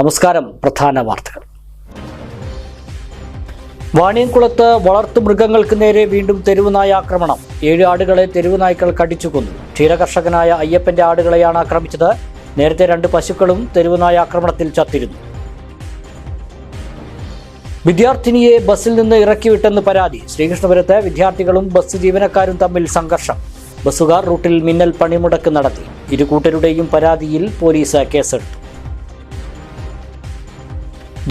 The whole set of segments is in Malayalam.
നമസ്കാരം. പ്രധാന വാർത്തകൾ. വാണിയംകുളത്ത് വളർത്തുമൃഗങ്ങൾക്ക് നേരെ വീണ്ടും തെരുവുനായ ആക്രമണം. 7 ആടുകളെ തെരുവുനായ്ക്കൾ കടിച്ചു കൊന്നു. ക്ഷീരകർഷകനായ അയ്യപ്പന്റെ ആടുകളെയാണ് ആക്രമിച്ചത്. നേരത്തെ 2 പശുക്കളും തെരുവുനായ ആക്രമണത്തിൽ ചത്തിരുന്നു. വിദ്യാർത്ഥിനിയെ ബസ്സിൽ നിന്ന് ഇറക്കിവിട്ടെന്ന് പരാതി. ശ്രീകൃഷ്ണപുരത്ത് വിദ്യാർത്ഥികളും ബസ് ജീവനക്കാരും തമ്മിൽ സംഘർഷം. ബസ്സുകാർ റൂട്ടിൽ മിന്നൽ പണിമുടക്ക് നടത്തി. ഇരു കൂട്ടരുടെയും പരാതിയിൽ പോലീസ് കേസെടുത്തു.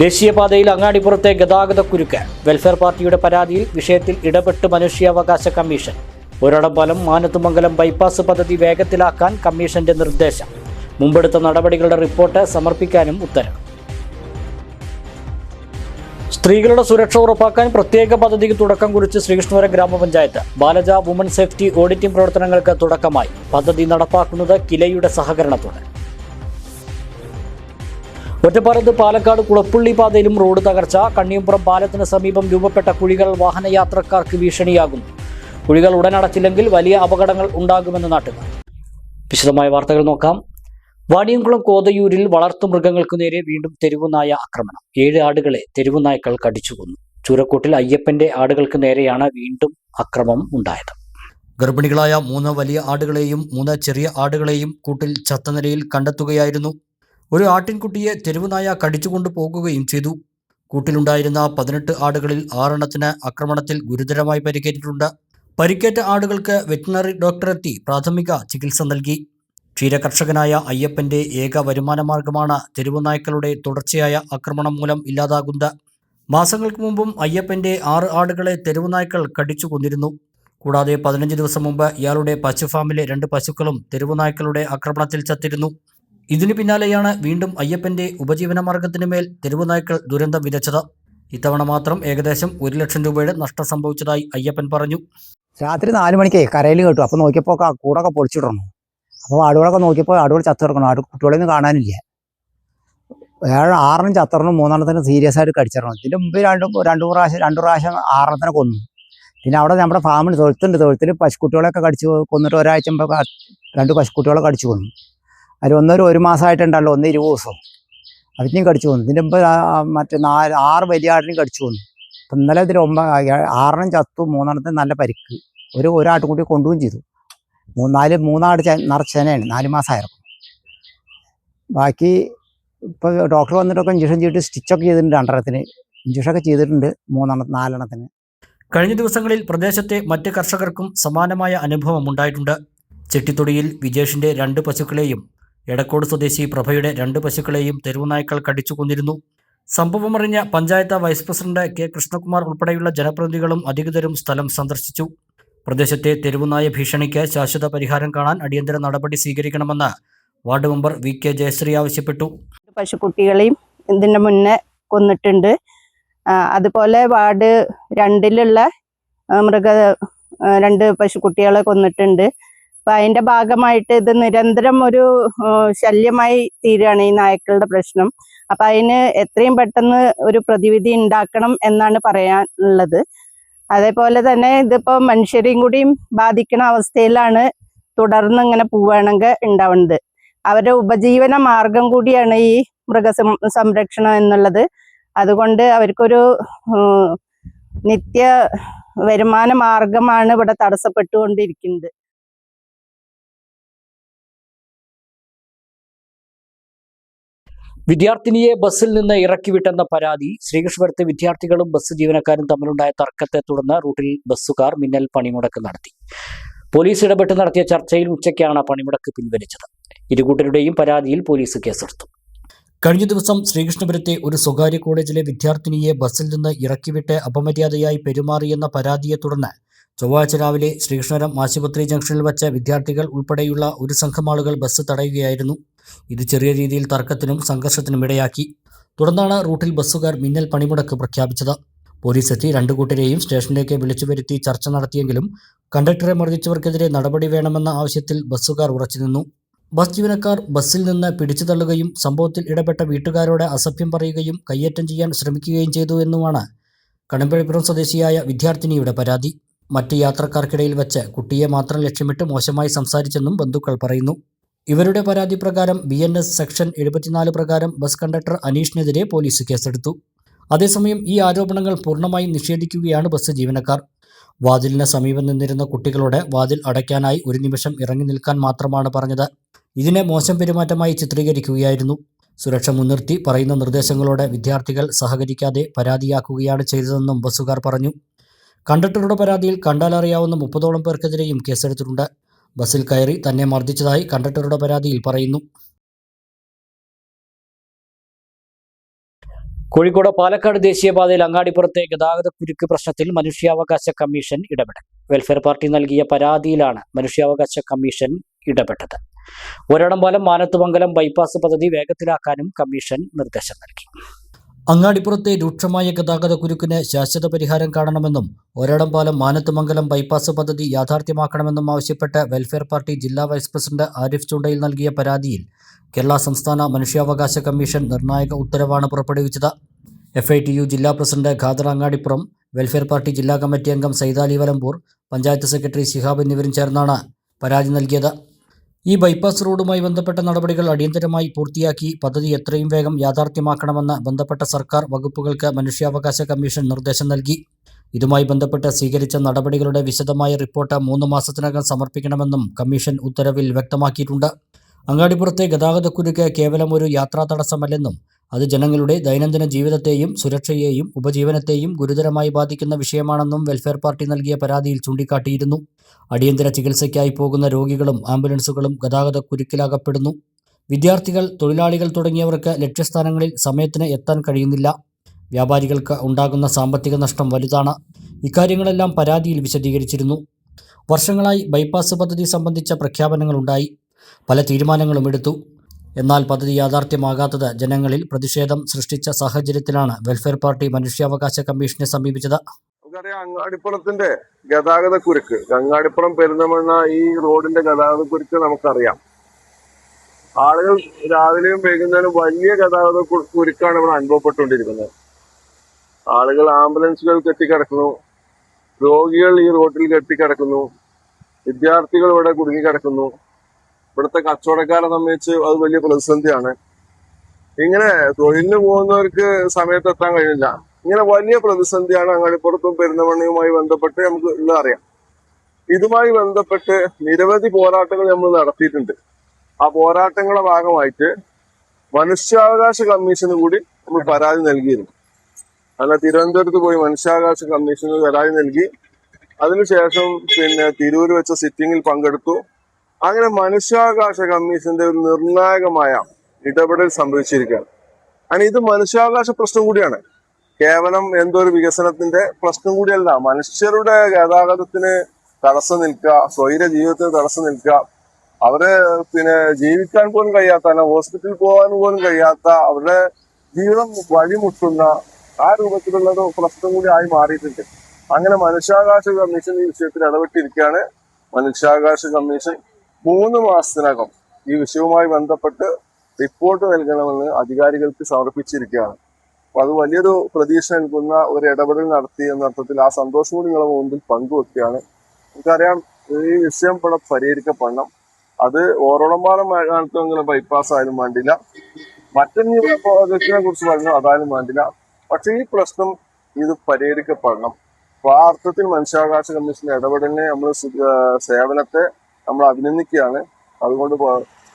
ദേശീയപാതയിൽ അങ്ങാടിപ്പുറത്തെ ഗതാഗതക്കുരുക്ക്. വെൽഫെയർ പാർട്ടിയുടെ പരാതിയിൽ വിഷയത്തിൽ ഇടപെട്ട് മനുഷ്യാവകാശ കമ്മീഷൻ. ഒരടംപാലം മാനത്തുമംഗലം ബൈപ്പാസ് പദ്ധതി വേഗത്തിലാക്കാൻ കമ്മീഷന്റെ നിർദ്ദേശം. മുമ്പെടുത്ത നടപടികളുടെ റിപ്പോർട്ട് സമർപ്പിക്കാനും ഉത്തരവ്. സ്ത്രീകളുടെ സുരക്ഷ ഉറപ്പാക്കാൻ പ്രത്യേക പദ്ധതിക്ക് തുടക്കം കുറിച്ച് ശ്രീകൃഷ്ണപുരം ഗ്രാമപഞ്ചായത്ത്. ബാലജ വുമൺ സേഫ്റ്റി ഓഡിറ്റിംഗ് പ്രവർത്തനങ്ങൾക്ക് തുടക്കമായി. പദ്ധതി നടപ്പാക്കുന്നത് കിലയുടെ സഹകരണത്തോടെ. ഒറ്റപ്പാലത്ത് പാലക്കാട് കുളപ്പുള്ളി പാതയിലും റോഡ് തകർച്ച. കണ്ണിയമ്പുറം പാലത്തിന് സമീപം രൂപപ്പെട്ട കുഴികൾ വാഹനയാത്രക്കാർക്ക് ഭീഷണിയാകുന്നു. കുഴികൾ ഉടനടച്ചില്ലെങ്കിൽ വലിയ അപകടങ്ങൾ ഉണ്ടാകുമെന്ന് നാട്ടുകാർ. വിശദമായ വാർത്തകൾ നോക്കാം. വാണിയംകുളം കോതയൂരിൽ വളർത്തുമൃഗങ്ങൾക്കു നേരെ വീണ്ടും തെരുവുനായ ആക്രമണം. 7 ആടുകളെ തെരുവുനായ്ക്കൾ കടിച്ചുകൊന്നു. ചൂരക്കോട്ടിൽ അയ്യപ്പന്റെ ആടുകൾക്ക് നേരെയാണ് വീണ്ടും അക്രമം ഉണ്ടായത്. ഗർഭിണികളായ 3 വലിയ ആടുകളെയും 3 ചെറിയ ആടുകളെയും കൂട്ടിൽ ചത്ത നിലയിൽ കണ്ടെത്തുകയായിരുന്നു. ഒരു ആട്ടിൻകുട്ടിയെ തെരുവുനായ കടിച്ചുകൊണ്ടു പോകുകയും ചെയ്തു. കൂട്ടിലുണ്ടായിരുന്ന 18 ആടുകളിൽ 6 എണ്ണത്തിന് ആക്രമണത്തിൽ ഗുരുതരമായി പരിക്കേറ്റിട്ടുണ്ട്. പരിക്കേറ്റ ആടുകൾക്ക് വെറ്റിനറി ഡോക്ടറെത്തി പ്രാഥമിക ചികിത്സ നൽകി. ക്ഷീരകർഷകനായ അയ്യപ്പന്റെ ഏക വരുമാന മാർഗമാണ് തെരുവുനായ്ക്കളുടെ തുടർച്ചയായ ആക്രമണം മൂലം ഇല്ലാതാകുന്നത്. മാസങ്ങൾക്ക് മുമ്പും അയ്യപ്പന്റെ 6 ആടുകളെ തെരുവുനായ്ക്കൾ കടിച്ചു കൊന്നിരുന്നു. കൂടാതെ 15 ദിവസം മുമ്പ് ഇയാളുടെ പശുഫാമിലെ 2 പശുക്കളും തെരുവുനായ്ക്കളുടെ ആക്രമണത്തിൽ ചത്തിരുന്നു. ഇതിനു പിന്നാലെയാണ് വീണ്ടും അയ്യപ്പന്റെ ഉപജീവന മാർഗത്തിന് മേൽ തെരുവുനായ്ക്കൾ ദുരന്തം വിതച്ചത്. ഇത്തവണ മാത്രം ഏകദേശം 1 ലക്ഷം രൂപയുടെ നഷ്ടം സംഭവിച്ചതായി അയ്യപ്പൻ പറഞ്ഞു. രാത്രി 4 മണിക്ക് കരയിൽ കേട്ടു. അപ്പോൾ നോക്കിയപ്പോൾ കൂടൊക്കെ പൊളിച്ചിടണം. അപ്പോൾ ആടുകളൊക്കെ നോക്കിയപ്പോൾ ആടുകൾ ചത്തിറക്കണം. കുട്ടികളൊന്നും കാണാനില്ല. 6 ചത്തിറണം, 3 എണ്ണത്തിന് സീരിയസ് ആയിട്ട് കടിച്ചിറങ്ങണം. ഇതിൻ്റെ മുമ്പ് രണ്ട് പ്രാവശ്യം 6 എണ്ണത്തിനെ കൊന്നു. പിന്നെ അവിടെ നമ്മുടെ ഫാമിൽ തൊഴുത്തിൽ പശുക്കുട്ടികളൊക്കെ കടിച്ചു കൊന്നിട്ട് ഒരാഴ്ച മുമ്പ് 2 പശുക്കുട്ടികളെ കടിച്ചു കൊന്നു. അതിൽ 1 മാസമായിട്ടുണ്ടല്ലോ, 20 ദിവസം അതിനെയും കടിച്ചു കൊന്നു. ഇതിൻ്റെ മുമ്പ് മറ്റേ 6 വലിയ ആടിനെയും കടിച്ചു കൊന്നു. അപ്പം ഇന്നലെ ഇതിൽ 6 എണ്ണം ചത്തു, 3 എണ്ണത്തിന് നല്ല പരിക്ക്. ഒരു ആട്ടുകുട്ടി കൊണ്ടുപോവുകയും ചെയ്തു. 3 ആട് നിറച്ചേനയാണ്, 4 മാസമായിരുന്നു. ബാക്കി ഇപ്പോൾ ഡോക്ടർ വന്നിട്ടൊക്കെ ഇഞ്ചക്ഷൻ ചെയ്തിട്ട് സ്റ്റിച്ചൊക്കെ ചെയ്തിട്ടുണ്ട്. 2 എണ്ണത്തിന് ഇഞ്ചക്ഷനൊക്കെ ചെയ്തിട്ടുണ്ട്. 4 എണ്ണത്തിന്. കഴിഞ്ഞ ദിവസങ്ങളിൽ പ്രദേശത്തെ മറ്റ് കർഷകർക്കും സമാനമായ അനുഭവം ഉണ്ടായിട്ടുണ്ട്. ചെട്ടിത്തൊടിയിൽ വിജേഷിന്റെ 2 പശുക്കളെയും എടക്കോട് സ്വദേശി പ്രഭയുടെ 2 പശുക്കളെയും തെരുവുനായ്ക്കൾ കടിച്ചു കൊന്നിരുന്നു. സംഭവമറിഞ്ഞ panchayat vice president K Krishnakumar ഉൾപ്പെടെയുള്ള ജനപ്രതിനിധികളും അധികൃതരും സ്ഥലം സന്ദർശിച്ചു. പ്രദേശത്തെ തെരുവുനായ ഭീഷണിക്ക് ശാശ്വത പരിഹാരം കാണാൻ അടിയന്തര നടപടി സ്വീകരിക്കണമെന്ന് ward member V K Jayashree ആവശ്യപ്പെട്ടു. പശുക്കുട്ടികളെയും ഇതിന് മുന്നേ കൊന്നിട്ടുണ്ട്. അതുപോലെ വാർഡ് 2-ലുള്ള 2 പശുക്കുട്ടികളെ കൊന്നിട്ടുണ്ട്. അപ്പം അതിൻ്റെ ഭാഗമായിട്ട് ഇത് നിരന്തരം ഒരു ശല്യമായി തീരുകയാണ് ഈ നായ്ക്കളുടെ പ്രശ്നം. അപ്പം അതിന് എത്രയും പെട്ടെന്ന് ഒരു പ്രതിവിധി ഉണ്ടാക്കണം എന്നാണ് പറയാനുള്ളത്. അതേപോലെ തന്നെ ഇതിപ്പോൾ മനുഷ്യരെയും കൂടിയും ബാധിക്കുന്ന അവസ്ഥയിലാണ് തുടർന്ന് ഇങ്ങനെ പോവുകയാണെങ്കിൽ ഉണ്ടാവുന്നത്. അവരുടെ ഉപജീവന മാർഗം കൂടിയാണ് ഈ മൃഗസംരക്ഷണം എന്നുള്ളത്. അതുകൊണ്ട് അവർക്കൊരു നിത്യ വരുമാന മാർഗമാണ് ഇവിടെ തടസ്സപ്പെട്ടുകൊണ്ടിരിക്കുന്നത്. വിദ്യാർത്ഥിനിയെ ബസ്സിൽ നിന്ന് ഇറക്കിവിട്ടെന്ന പരാതി. ശ്രീകൃഷ്ണപുരത്തെ വിദ്യാർത്ഥികളും ബസ് ജീവനക്കാരും തമ്മിലുണ്ടായ തർക്കത്തെ തുടർന്ന് റൂട്ടിൽ ബസ്സുകാർ മിന്നൽ പണിമുടക്ക് നടത്തി. പോലീസ് ഇടപെട്ട് നടത്തിയ ചർച്ചയിൽ ഉച്ചയ്ക്കാണ് പണിമുടക്ക് പിൻവലിച്ചത്. ഇരുകൂട്ടരുടെയും പരാതിയിൽ പോലീസ് കേസെടുത്തു. കഴിഞ്ഞ ദിവസം ശ്രീകൃഷ്ണപുരത്തെ ഒരു സ്വകാര്യ കോളേജിലെ വിദ്യാർത്ഥിനിയെ ബസ്സിൽ നിന്ന് ഇറക്കിവിട്ട് അപമര്യാദയായി പെരുമാറിയെന്ന പരാതിയെ തുടർന്ന് ചൊവ്വാഴ്ച രാവിലെ ശ്രീകൃഷ്ണപുരം ആശുപത്രി ജംഗ്ഷനിൽ വച്ച് വിദ്യാർത്ഥികൾ ഉൾപ്പെടെയുള്ള ഒരു സംഘം ആളുകൾ ബസ് തടയുകയായിരുന്നു. ഇത് ചെറിയ രീതിയിൽ തർക്കത്തിനും സംഘർഷത്തിനും ഇടയാക്കി. തുടർന്നാണ് റൂട്ടിൽ ബസ്സുകാർ മിന്നൽ പണിമുടക്ക് പ്രഖ്യാപിച്ചത്. പോലീസ് എത്തി 2 കൂട്ടരെയും സ്റ്റേഷനിലേക്ക് വിളിച്ചു വരുത്തി ചർച്ച നടത്തിയെങ്കിലും കണ്ടക്ടറെ മർദ്ദിച്ചവർക്കെതിരെ നടപടി വേണമെന്ന ആവശ്യത്തിൽ ബസ്സുകാർ ഉറച്ചുനിന്നു. ബസ് ജീവനക്കാർ ബസ്സിൽ നിന്ന് പിടിച്ചു തള്ളുകയും സംഭവത്തിൽ ഇടപെട്ട വീട്ടുകാരോട് അസഭ്യം പറയുകയും കയ്യേറ്റം ചെയ്യാൻ ശ്രമിക്കുകയും ചെയ്തു എന്നുമാണ് കടമ്പഴിപ്പുറം സ്വദേശിയായ വിദ്യാർത്ഥിനിയുടെ പരാതി. മറ്റ് യാത്രക്കാർക്കിടയിൽ വച്ച് കുട്ടിയെ മാത്രം ലക്ഷ്യമിട്ട് മോശമായി സംസാരിച്ചെന്നും ബന്ധുക്കൾ പറയുന്നു. ഇവരുടെ പരാതി പ്രകാരം BNS സെക്ഷൻ 74 പ്രകാരം ബസ് കണ്ടക്ടർ അനീഷിനെതിരെ പോലീസ് കേസെടുത്തു. അതേസമയം ഈ ആരോപണങ്ങൾ പൂർണ്ണമായും നിഷേധിക്കുകയാണ് ബസ് ജീവനക്കാർ. വാതിലിന് സമീപം നിന്നിരുന്ന കുട്ടികളോട് വാതിൽ അടയ്ക്കാനായി ഒരു നിമിഷം ഇറങ്ങി നിൽക്കാൻ മാത്രമാണ് പറഞ്ഞത്. ഇതിനെ മോശം പെരുമാറ്റമായി ചിത്രീകരിക്കുകയായിരുന്നു. സുരക്ഷ മുൻനിർത്തി പറയുന്ന നിർദ്ദേശങ്ങളോട് വിദ്യാർത്ഥികൾ സഹകരിക്കാതെ പരാതിയാക്കുകയാണ് ചെയ്തതെന്നും ബസ്സുകാർ പറഞ്ഞു. കണ്ടക്ടറുടെ പരാതിയിൽ കണ്ടാലറിയാവുന്ന 30ഓളം പേർക്കെതിരെയും കേസെടുത്തിട്ടുണ്ട്. ബസ്സിൽ കയറി തന്നെ മർദ്ദിച്ചതായി കണ്ടക്ടറുടെ പരാതിയിൽ പറയുന്നു. കോഴിക്കോട് പാലക്കാട് ദേശീയപാതയിൽ അങ്ങാടിപ്പുറത്തെ ഗതാഗതക്കുരുക്ക് പ്രശ്നത്തിൽ മനുഷ്യാവകാശ കമ്മീഷൻ ഇടപെടൽ. വെൽഫെയർ പാർട്ടി നൽകിയ പരാതിയിലാണ് മനുഷ്യാവകാശ കമ്മീഷൻ ഇടപെട്ടത്. ഒരടംപാലം മാനത്തുമംഗലം ബൈപ്പാസ് പദ്ധതി വേഗത്തിലാക്കാനും കമ്മീഷൻ നിർദ്ദേശം നൽകി. അങ്ങാടിപ്പുറത്തെ രൂക്ഷമായ ഗതാഗതക്കുരുക്കിന് ശാശ്വത പരിഹാരം കാണണമെന്നും ഒരടംപാലം മാനത്തുമംഗലം ബൈപ്പാസ് പദ്ധതി യാഥാർത്ഥ്യമാക്കണമെന്നും ആവശ്യപ്പെട്ട് വെൽഫെയർ പാർട്ടി ജില്ലാ വൈസ് പ്രസിഡന്റ് ആരിഫ് ചൂണ്ടയിൽ നൽകിയ പരാതിയിൽ കേരള സംസ്ഥാന മനുഷ്യാവകാശ കമ്മീഷൻ നിർണായക ഉത്തരവാണ് പുറപ്പെടുവിച്ചത്. FITU ജില്ലാ president Khader Angadipuram, welfare party ജില്ലാ കമ്മിറ്റി അംഗം സൈദാലി വലമ്പൂർ, പഞ്ചായത്ത് സെക്രട്ടറി ശിഹാബ് എന്നിവരും ചേർന്നാണ് പരാതി നൽകിയത്. ഈ ബൈപ്പാസ് റോഡുമായി ബന്ധപ്പെട്ട നടപടികൾ അടിയന്തരമായി പൂർത്തിയാക്കി പദ്ധതി എത്രയും വേഗം യാഥാർത്ഥ്യമാക്കണമെന്ന് ബന്ധപ്പെട്ട സർക്കാർ വകുപ്പുകൾക്ക് മനുഷ്യാവകാശ കമ്മീഷൻ നിർദ്ദേശം നൽകി. ഇതുമായി ബന്ധപ്പെട്ട് സ്വീകരിച്ച നടപടികളുടെ വിശദമായ റിപ്പോർട്ട് 3 മാസത്തിനകം സമർപ്പിക്കണമെന്നും കമ്മീഷൻ ഉത്തരവിൽ വ്യക്തമാക്കിയിട്ടുണ്ട്. അങ്ങാടിപ്പുറത്തെ ഗതാഗതക്കുരുക്ക് കേവലം ഒരു യാത്രാ തടസ്സമല്ലെന്നും അത് ജനങ്ങളുടെ ദൈനംദിന ജീവിതത്തെയും സുരക്ഷയെയും ഉപജീവനത്തെയും ഗുരുതരമായി ബാധിക്കുന്ന വിഷയമാണെന്നും വെൽഫെയർ പാർട്ടി നൽകിയ പരാതിയിൽ ചൂണ്ടിക്കാട്ടിയിരുന്നു. അടിയന്തര ചികിത്സയ്ക്കായി പോകുന്ന രോഗികളും ആംബുലൻസുകളും ഗതാഗതക്കുരുക്കിലകപ്പെടുന്നു. വിദ്യാർത്ഥികൾ, തൊഴിലാളികൾ തുടങ്ങിയവർക്ക് ലക്ഷ്യസ്ഥാനങ്ങളിൽ സമയത്തിന് എത്താൻ കഴിയുന്നില്ല. വ്യാപാരികൾക്ക് ഉണ്ടാകുന്ന സാമ്പത്തിക നഷ്ടം വലുതാണ്. ഇക്കാര്യങ്ങളെല്ലാം പരാതിയിൽ വിശദീകരിച്ചിരുന്നു. വർഷങ്ങളായി ബൈപ്പാസ് പദ്ധതി സംബന്ധിച്ച പ്രഖ്യാപനങ്ങളുണ്ടായി. പല തീരുമാനങ്ങളും എടുത്തു. എന്നാൽ പദ്ധതി യാഥാർത്ഥ്യമാകാത്തത് ജനങ്ങളിൽ പ്രതിഷേധം സൃഷ്ടിച്ച സാഹചര്യത്തിലാണ് വെൽഫെയർ പാർട്ടി മനുഷ്യാവകാശ കമ്മീഷനെ സമീപിച്ചത്. നമുക്കറിയാം, അങ്ങാടിപ്പുറത്തിന്റെ ഗതാഗതക്കുരുക്ക്, അങ്ങാടിപ്പുറം പെരുന്തമണ്ണ ഈ റോഡിന്റെ ഗതാഗതക്കുരുക്ക് നമുക്കറിയാം. ആളുകൾ രാവിലെയും വൈകുന്നേരം വലിയ ഗതാഗത കുരുക്കാണ് ഇവിടെ അനുഭവപ്പെട്ടുകൊണ്ടിരിക്കുന്നത്. ആളുകൾ ആംബുലൻസുകൾ കെട്ടിക്കിടക്കുന്നു, രോഗികൾ ഈ റോഡിൽ കെട്ടിക്കിടക്കുന്നു, വിദ്യാർത്ഥികൾ ഇവിടെ കുടുങ്ങിക്കിടക്കുന്നു. ഇവിടുത്തെ കച്ചവടക്കാരെ സംബന്ധിച്ച് അത് വലിയ പ്രതിസന്ധിയാണ്. ഇങ്ങനെ തൊഴിലിന് പോകുന്നവർക്ക് സമയത്ത് എത്താൻ കഴിയില്ല. ഇങ്ങനെ വലിയ പ്രതിസന്ധിയാണ് അങ്ങാടിപ്പുറത്തും പെരുന്തമണ്ണയുമായി ബന്ധപ്പെട്ട് നമുക്ക് എല്ലാം അറിയാം. ഇതുമായി ബന്ധപ്പെട്ട് നിരവധി പോരാട്ടങ്ങൾ നമ്മൾ നടത്തിയിട്ടുണ്ട്. ആ പോരാട്ടങ്ങളുടെ ഭാഗമായിട്ട് മനുഷ്യാവകാശ കമ്മീഷന് കൂടി നമ്മൾ പരാതി നൽകിയിരുന്നു. അല്ല, തിരുവനന്തപുരത്ത് പോയി മനുഷ്യാവകാശ കമ്മീഷന് പരാതി നൽകി. അതിനുശേഷം തിരൂര് വെച്ച സിറ്റിംഗിൽ പങ്കെടുത്തു. അങ്ങനെ മനുഷ്യാവകാശ കമ്മീഷന്റെ ഒരു നിർണായകമായ ഇടപെടൽ സംഭവിച്ചിരിക്കുകയാണ്. അങ്ങനെ ഇത് മനുഷ്യാവകാശ പ്രശ്നം കൂടിയാണ്. കേവലം എന്തോ ഒരു വികസനത്തിന്റെ പ്രശ്നം കൂടിയല്ല. മനുഷ്യരുടെ ഗതാഗതത്തിന് തടസ്സം നിൽക്കുക, സ്വൈര ജീവിതത്തിന് തടസ്സം നിൽക്കുക, അവരെ ജീവിക്കാൻ പോലും കഴിയാത്ത, അല്ല ഹോസ്പിറ്റലിൽ പോകാൻ പോലും കഴിയാത്ത, അവരുടെ ജീവിതം വഴിമുട്ടുന്ന ആ രൂപത്തിലുള്ള പ്രശ്നം കൂടി ആയി മാറിയിട്ടുണ്ട്. അങ്ങനെ മനുഷ്യാവകാശ കമ്മീഷൻ ഈ വിഷയത്തിൽ ഇടപെട്ടിരിക്കുകയാണ്. മനുഷ്യാവകാശ കമ്മീഷൻ 3 മാസത്തിനകം ഈ വിഷയവുമായി ബന്ധപ്പെട്ട് റിപ്പോർട്ട് നൽകണമെന്ന് അധികാരികൾക്ക് സമർപ്പിച്ചിരിക്കുകയാണ്. അപ്പൊ അത് വലിയൊരു പ്രതീക്ഷ നൽകുന്ന ഒരു ഇടപെടൽ നടത്തി എന്ന അർത്ഥത്തിൽ ആ സന്തോഷം കൂടി നിങ്ങളുടെ മുമ്പിൽ പങ്കുവെക്കുകയാണ്. നമുക്കറിയാം, ഈ വിഷയം ഇവിടെ പരിഹരിക്കപ്പെടണം. അത് ഓരോടമ്പാലം കാലത്തെങ്കിലും ബൈപ്പാസ് ആയാലും വേണ്ടില്ല, മറ്റൊരു പ്രോജക്റ്റിനെ കുറിച്ച് പറഞ്ഞു അതായാലും വേണ്ടില്ല. പക്ഷെ ഈ പ്രശ്നം ഇത് പരിഹരിക്കപ്പെടണം. അപ്പൊ ആ അർത്ഥത്തിൽ മനുഷ്യാവകാശ കമ്മീഷന്റെ ഇടപെടലിനെ നമ്മൾ സേവനത്തെ നമ്മൾ അഭിനന്ദിക്കുകയാണ്. അതുകൊണ്ട്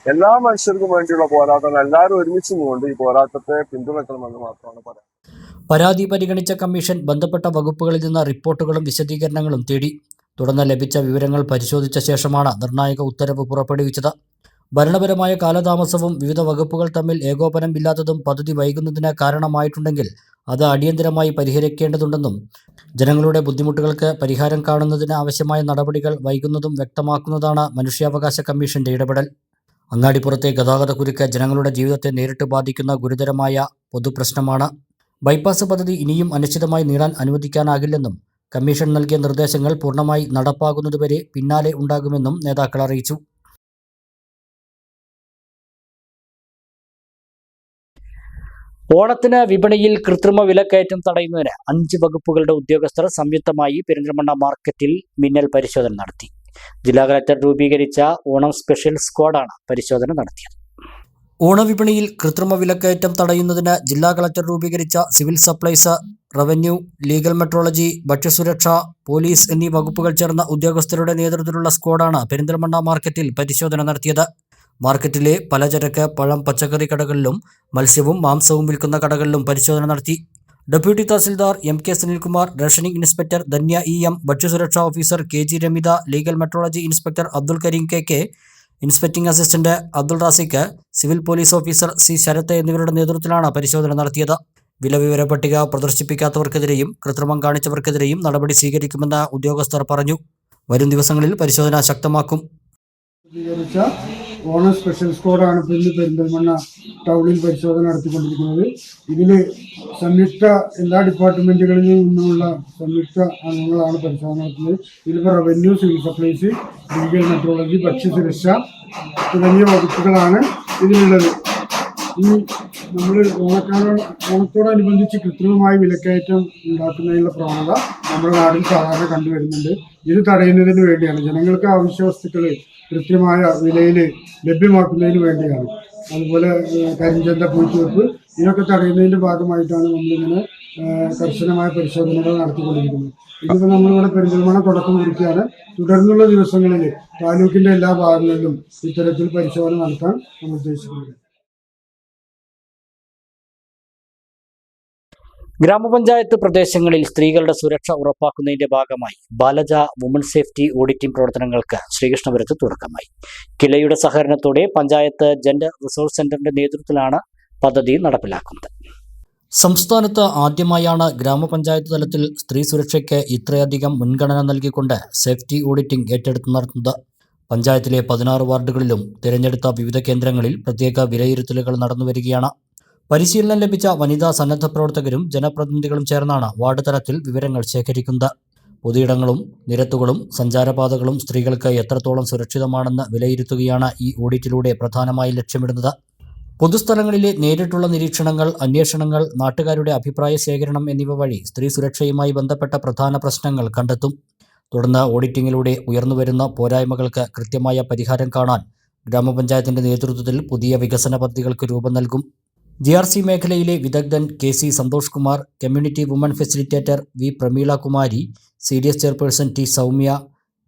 എല്ലാ മനുഷ്യർക്കും വേണ്ടിയുള്ള പോരാട്ടം എല്ലാവരും ഒരുമിച്ച് നിന്നുകൊണ്ട് ഈ പോരാട്ടത്തെ പിന്തുണക്കണമെന്ന് മാത്രമാണ് പറയാം. പരാതി പരിഗണിച്ച കമ്മീഷൻ ബന്ധപ്പെട്ട വകുപ്പുകളിൽ നിന്ന് റിപ്പോർട്ടുകളും വിശദീകരണങ്ങളും തേടി. തുടർന്ന് ലഭിച്ച വിവരങ്ങൾ പരിശോധിച്ച ശേഷമാണ് നിർണായക ഉത്തരവ് പുറപ്പെടുവിച്ചത്. ഭരണപരമായ കാലതാമസവും വിവിധ വകുപ്പുകൾ തമ്മിൽ ഏകോപനം ഇല്ലാത്തതും പദ്ധതി വൈകുന്നതിന് കാരണമായിട്ടുണ്ടെങ്കിൽ അത് അടിയന്തരമായി പരിഹരിക്കേണ്ടതുണ്ടെന്നും ജനങ്ങളുടെ ബുദ്ധിമുട്ടുകൾക്ക് പരിഹാരം കാണുന്നതിന് ആവശ്യമായ നടപടികൾ വൈകുന്നതും വ്യക്തമാക്കുന്നതാണ് മനുഷ്യാവകാശ കമ്മീഷന്റെ ഇടപെടൽ. അങ്ങാടിപ്പുറത്തെ ഗതാഗതക്കുരുക്ക് ജനങ്ങളുടെ ജീവിതത്തെ നേരിട്ട് ബാധിക്കുന്ന ഗുരുതരമായ പൊതുപ്രശ്നമാണ്. ബൈപ്പാസ് പദ്ധതി ഇനിയും അനിശ്ചിതമായി നീളാൻ അനുവദിക്കാനാകില്ലെന്നും കമ്മീഷൻ നൽകിയ നിർദ്ദേശങ്ങൾ പൂർണ്ണമായി നടപ്പാകുന്നതുവരെ പിന്നാലെ ഉണ്ടാകുമെന്നും നേതാക്കൾ അറിയിച്ചു. ഓണത്തിന് വിപണിയിൽ കൃത്രിമ വിലക്കയറ്റം തടയുന്നതിന് 5 വകുപ്പുകളുടെ ഉദ്യോഗസ്ഥർ സംയുക്തമായി പെരിന്തൽമണ്ണ മാർക്കറ്റിൽ മിന്നൽ പരിശോധന നടത്തി. ജില്ലാ കളക്ടർ രൂപീകരിച്ച ഓണം സ്പെഷ്യൽ സ്ക്വാഡാണ് പരിശോധന നടത്തിയത്. ഓണവിപണിയിൽ കൃത്രിമ വിലക്കയറ്റം തടയുന്നതിന് ജില്ലാ കളക്ടർ രൂപീകരിച്ച civil supplies, revenue, legal metrology, ഭക്ഷ്യസുരക്ഷ, പോലീസ് എന്നീ വകുപ്പുകൾ ചേർന്ന ഉദ്യോഗസ്ഥരുടെ നേതൃത്വത്തിലുള്ള സ്ക്വാഡാണ് പെരിന്തൽമണ്ണ മാർക്കറ്റിൽ പരിശോധന നടത്തിയത്. മാർക്കറ്റിലെ പലചരക്ക്, പഴം, പച്ചക്കറി കടകളിലും മത്സ്യവും മാംസവും വിൽക്കുന്ന കടകളിലും പരിശോധന നടത്തി. Deputy tahsildar MK Sunilkumar, rationing inspector Dhanya EM, ഭക്ഷ്യസുരക്ഷാ officer KG Ramitha, legal metrology inspector Abdul Kareem KK, inspecting assistant Abdul Razik, civil police officer C Sarath എന്നിവരുടെ നേതൃത്വത്തിലാണ് പരിശോധന നടത്തിയത്. വിലവിവര പട്ടിക പ്രദർശിപ്പിക്കാത്തവർക്കെതിരെയും കൃത്രിമം കാണിച്ചവർക്കെതിരെയും നടപടി സ്വീകരിക്കുമെന്ന് ഉദ്യോഗസ്ഥർ പറഞ്ഞു. വരും ദിവസങ്ങളിൽ പരിശോധന ശക്തമാക്കും. ഓണം സ്പെഷ്യൽ സ്ക്വാഡാണ് ഇപ്പോൾ ഇന്ന് പെരിന്തൽമണ്ണ ടൗണിൽ പരിശോധന നടത്തിക്കൊണ്ടിരിക്കുന്നത്. ഇതിൽ സംയുക്ത എല്ലാ ഡിപ്പാർട്ട്മെൻറ്റുകളിൽ നിന്നുമുള്ള സംയുക്ത അംഗങ്ങളാണ് പരിശോധന നടത്തുന്നത്. ഇതിലിപ്പോൾ revenue, civil supplies, legal metrology, ഭക്ഷ്യസുരക്ഷ തുടങ്ങിയ വകുപ്പുകളാണ് ഇതിലുള്ളത്. ഈ നമ്മൾ ഓണത്തോടനുബന്ധിച്ച് കൃത്രിമമായി വിലക്കയറ്റം ഉണ്ടാക്കുന്നതിനുള്ള പ്രവണത നമ്മുടെ നാട്ടിൽ സാധാരണ കണ്ടുവരുന്നുണ്ട്. ഇത് തടയുന്നതിന് വേണ്ടിയാണ്, ജനങ്ങൾക്ക് ആവശ്യ വസ്തുക്കൾ കൃത്യമായ വിലയിൽ ലഭ്യമാക്കുന്നതിന് വേണ്ടിയാണ്. അതുപോലെ കരിഞ്ചന്ത, പൂഴ്ത്തിവെപ്പ് ഇതിനൊക്കെ തടയുന്നതിൻ്റെ ഭാഗമായിട്ടാണ് നമ്മളിങ്ങനെ കർശനമായ പരിശോധനകൾ നടത്തിക്കൊണ്ടിരിക്കുന്നത്. ഇതിപ്പോൾ നമ്മളിവിടെ പെരിന്തൽമണ്ണ തുടക്കം കുറിക്കുകയാണ്. തുടർന്നുള്ള ദിവസങ്ങളിൽ താലൂക്കിൻ്റെ എല്ലാ ഭാഗങ്ങളിലും ഇത്തരത്തിൽ പരിശോധന നടത്താൻ നമ്മൾ ഉദ്ദേശിക്കുന്നത്. ഗ്രാമപഞ്ചായത്ത് പ്രദേശങ്ങളിൽ സ്ത്രീകളുടെ സുരക്ഷ ഉറപ്പാക്കുന്നതിന്റെ ഭാഗമായി ബാലജ വുമൺ സേഫ്റ്റി ഓഡിറ്റിംഗ് പ്രവർത്തനങ്ങൾക്ക് ശ്രീകൃഷ്ണപുരത്ത് തുടക്കമായി. കിളയുടെ സഹകരണത്തോടെ പഞ്ചായത്ത് ജെൻഡർ റിസോഴ്സ് സെന്ററിന്റെ നേതൃത്വത്തിലാണ് പദ്ധതി നടപ്പിലാക്കുന്നത്. സംസ്ഥാനത്ത് ആദ്യമായാണ് ഗ്രാമപഞ്ചായത്ത് തലത്തിൽ സ്ത്രീ സുരക്ഷയ്ക്ക് ഇത്രയധികം മുൻഗണന നൽകിക്കൊണ്ട് സേഫ്റ്റി ഓഡിറ്റിംഗ് ഏറ്റെടുത്ത് നടത്തുന്നത്. പഞ്ചായത്തിലെ 16 വാർഡുകളിലും തിരഞ്ഞെടുത്ത വിവിധ കേന്ദ്രങ്ങളിൽ പ്രത്യേക വിലയിരുത്തലുകൾ നടന്നുവരികയാണ്. പരിശീലനം ലഭിച്ച വനിതാ സന്നദ്ധ പ്രവർത്തകരും ജനപ്രതിനിധികളും ചേർന്നാണ് വാർഡ് തലത്തിൽ വിവരങ്ങൾ ശേഖരിക്കുന്നത്. പൊതുയിടങ്ങളും നിരത്തുകളും സഞ്ചാരപാതകളും സ്ത്രീകൾക്ക് എത്രത്തോളം സുരക്ഷിതമാണെന്ന് വിലയിരുത്തുകയാണ് ഈ ഓഡിറ്റിലൂടെ പ്രധാനമായി ലക്ഷ്യമിടുന്നത്. പൊതുസ്ഥലങ്ങളിലെ നേരിട്ടുള്ള നിരീക്ഷണങ്ങൾ, അന്വേഷണങ്ങൾ, നാട്ടുകാരുടെ അഭിപ്രായ ശേഖരണം എന്നിവ വഴി സ്ത്രീ സുരക്ഷയുമായി ബന്ധപ്പെട്ട പ്രധാന പ്രശ്നങ്ങൾ കണ്ടെത്തും. തുടർന്ന് ഓഡിറ്റിങ്ങിലൂടെ ഉയർന്നുവരുന്ന പോരായ്മകൾക്ക് കൃത്യമായ പരിഹാരം കാണാൻ ഗ്രാമപഞ്ചായത്തിന്റെ നേതൃത്വത്തിൽ പുതിയ വികസന പദ്ധതികൾക്ക് രൂപം നൽകും. GRC മേഖലയിലെ വിദഗ്ധൻ KC Santhosh Kumar, community woman facilitator V Prameela Kumari, CDS chairperson T Soumya,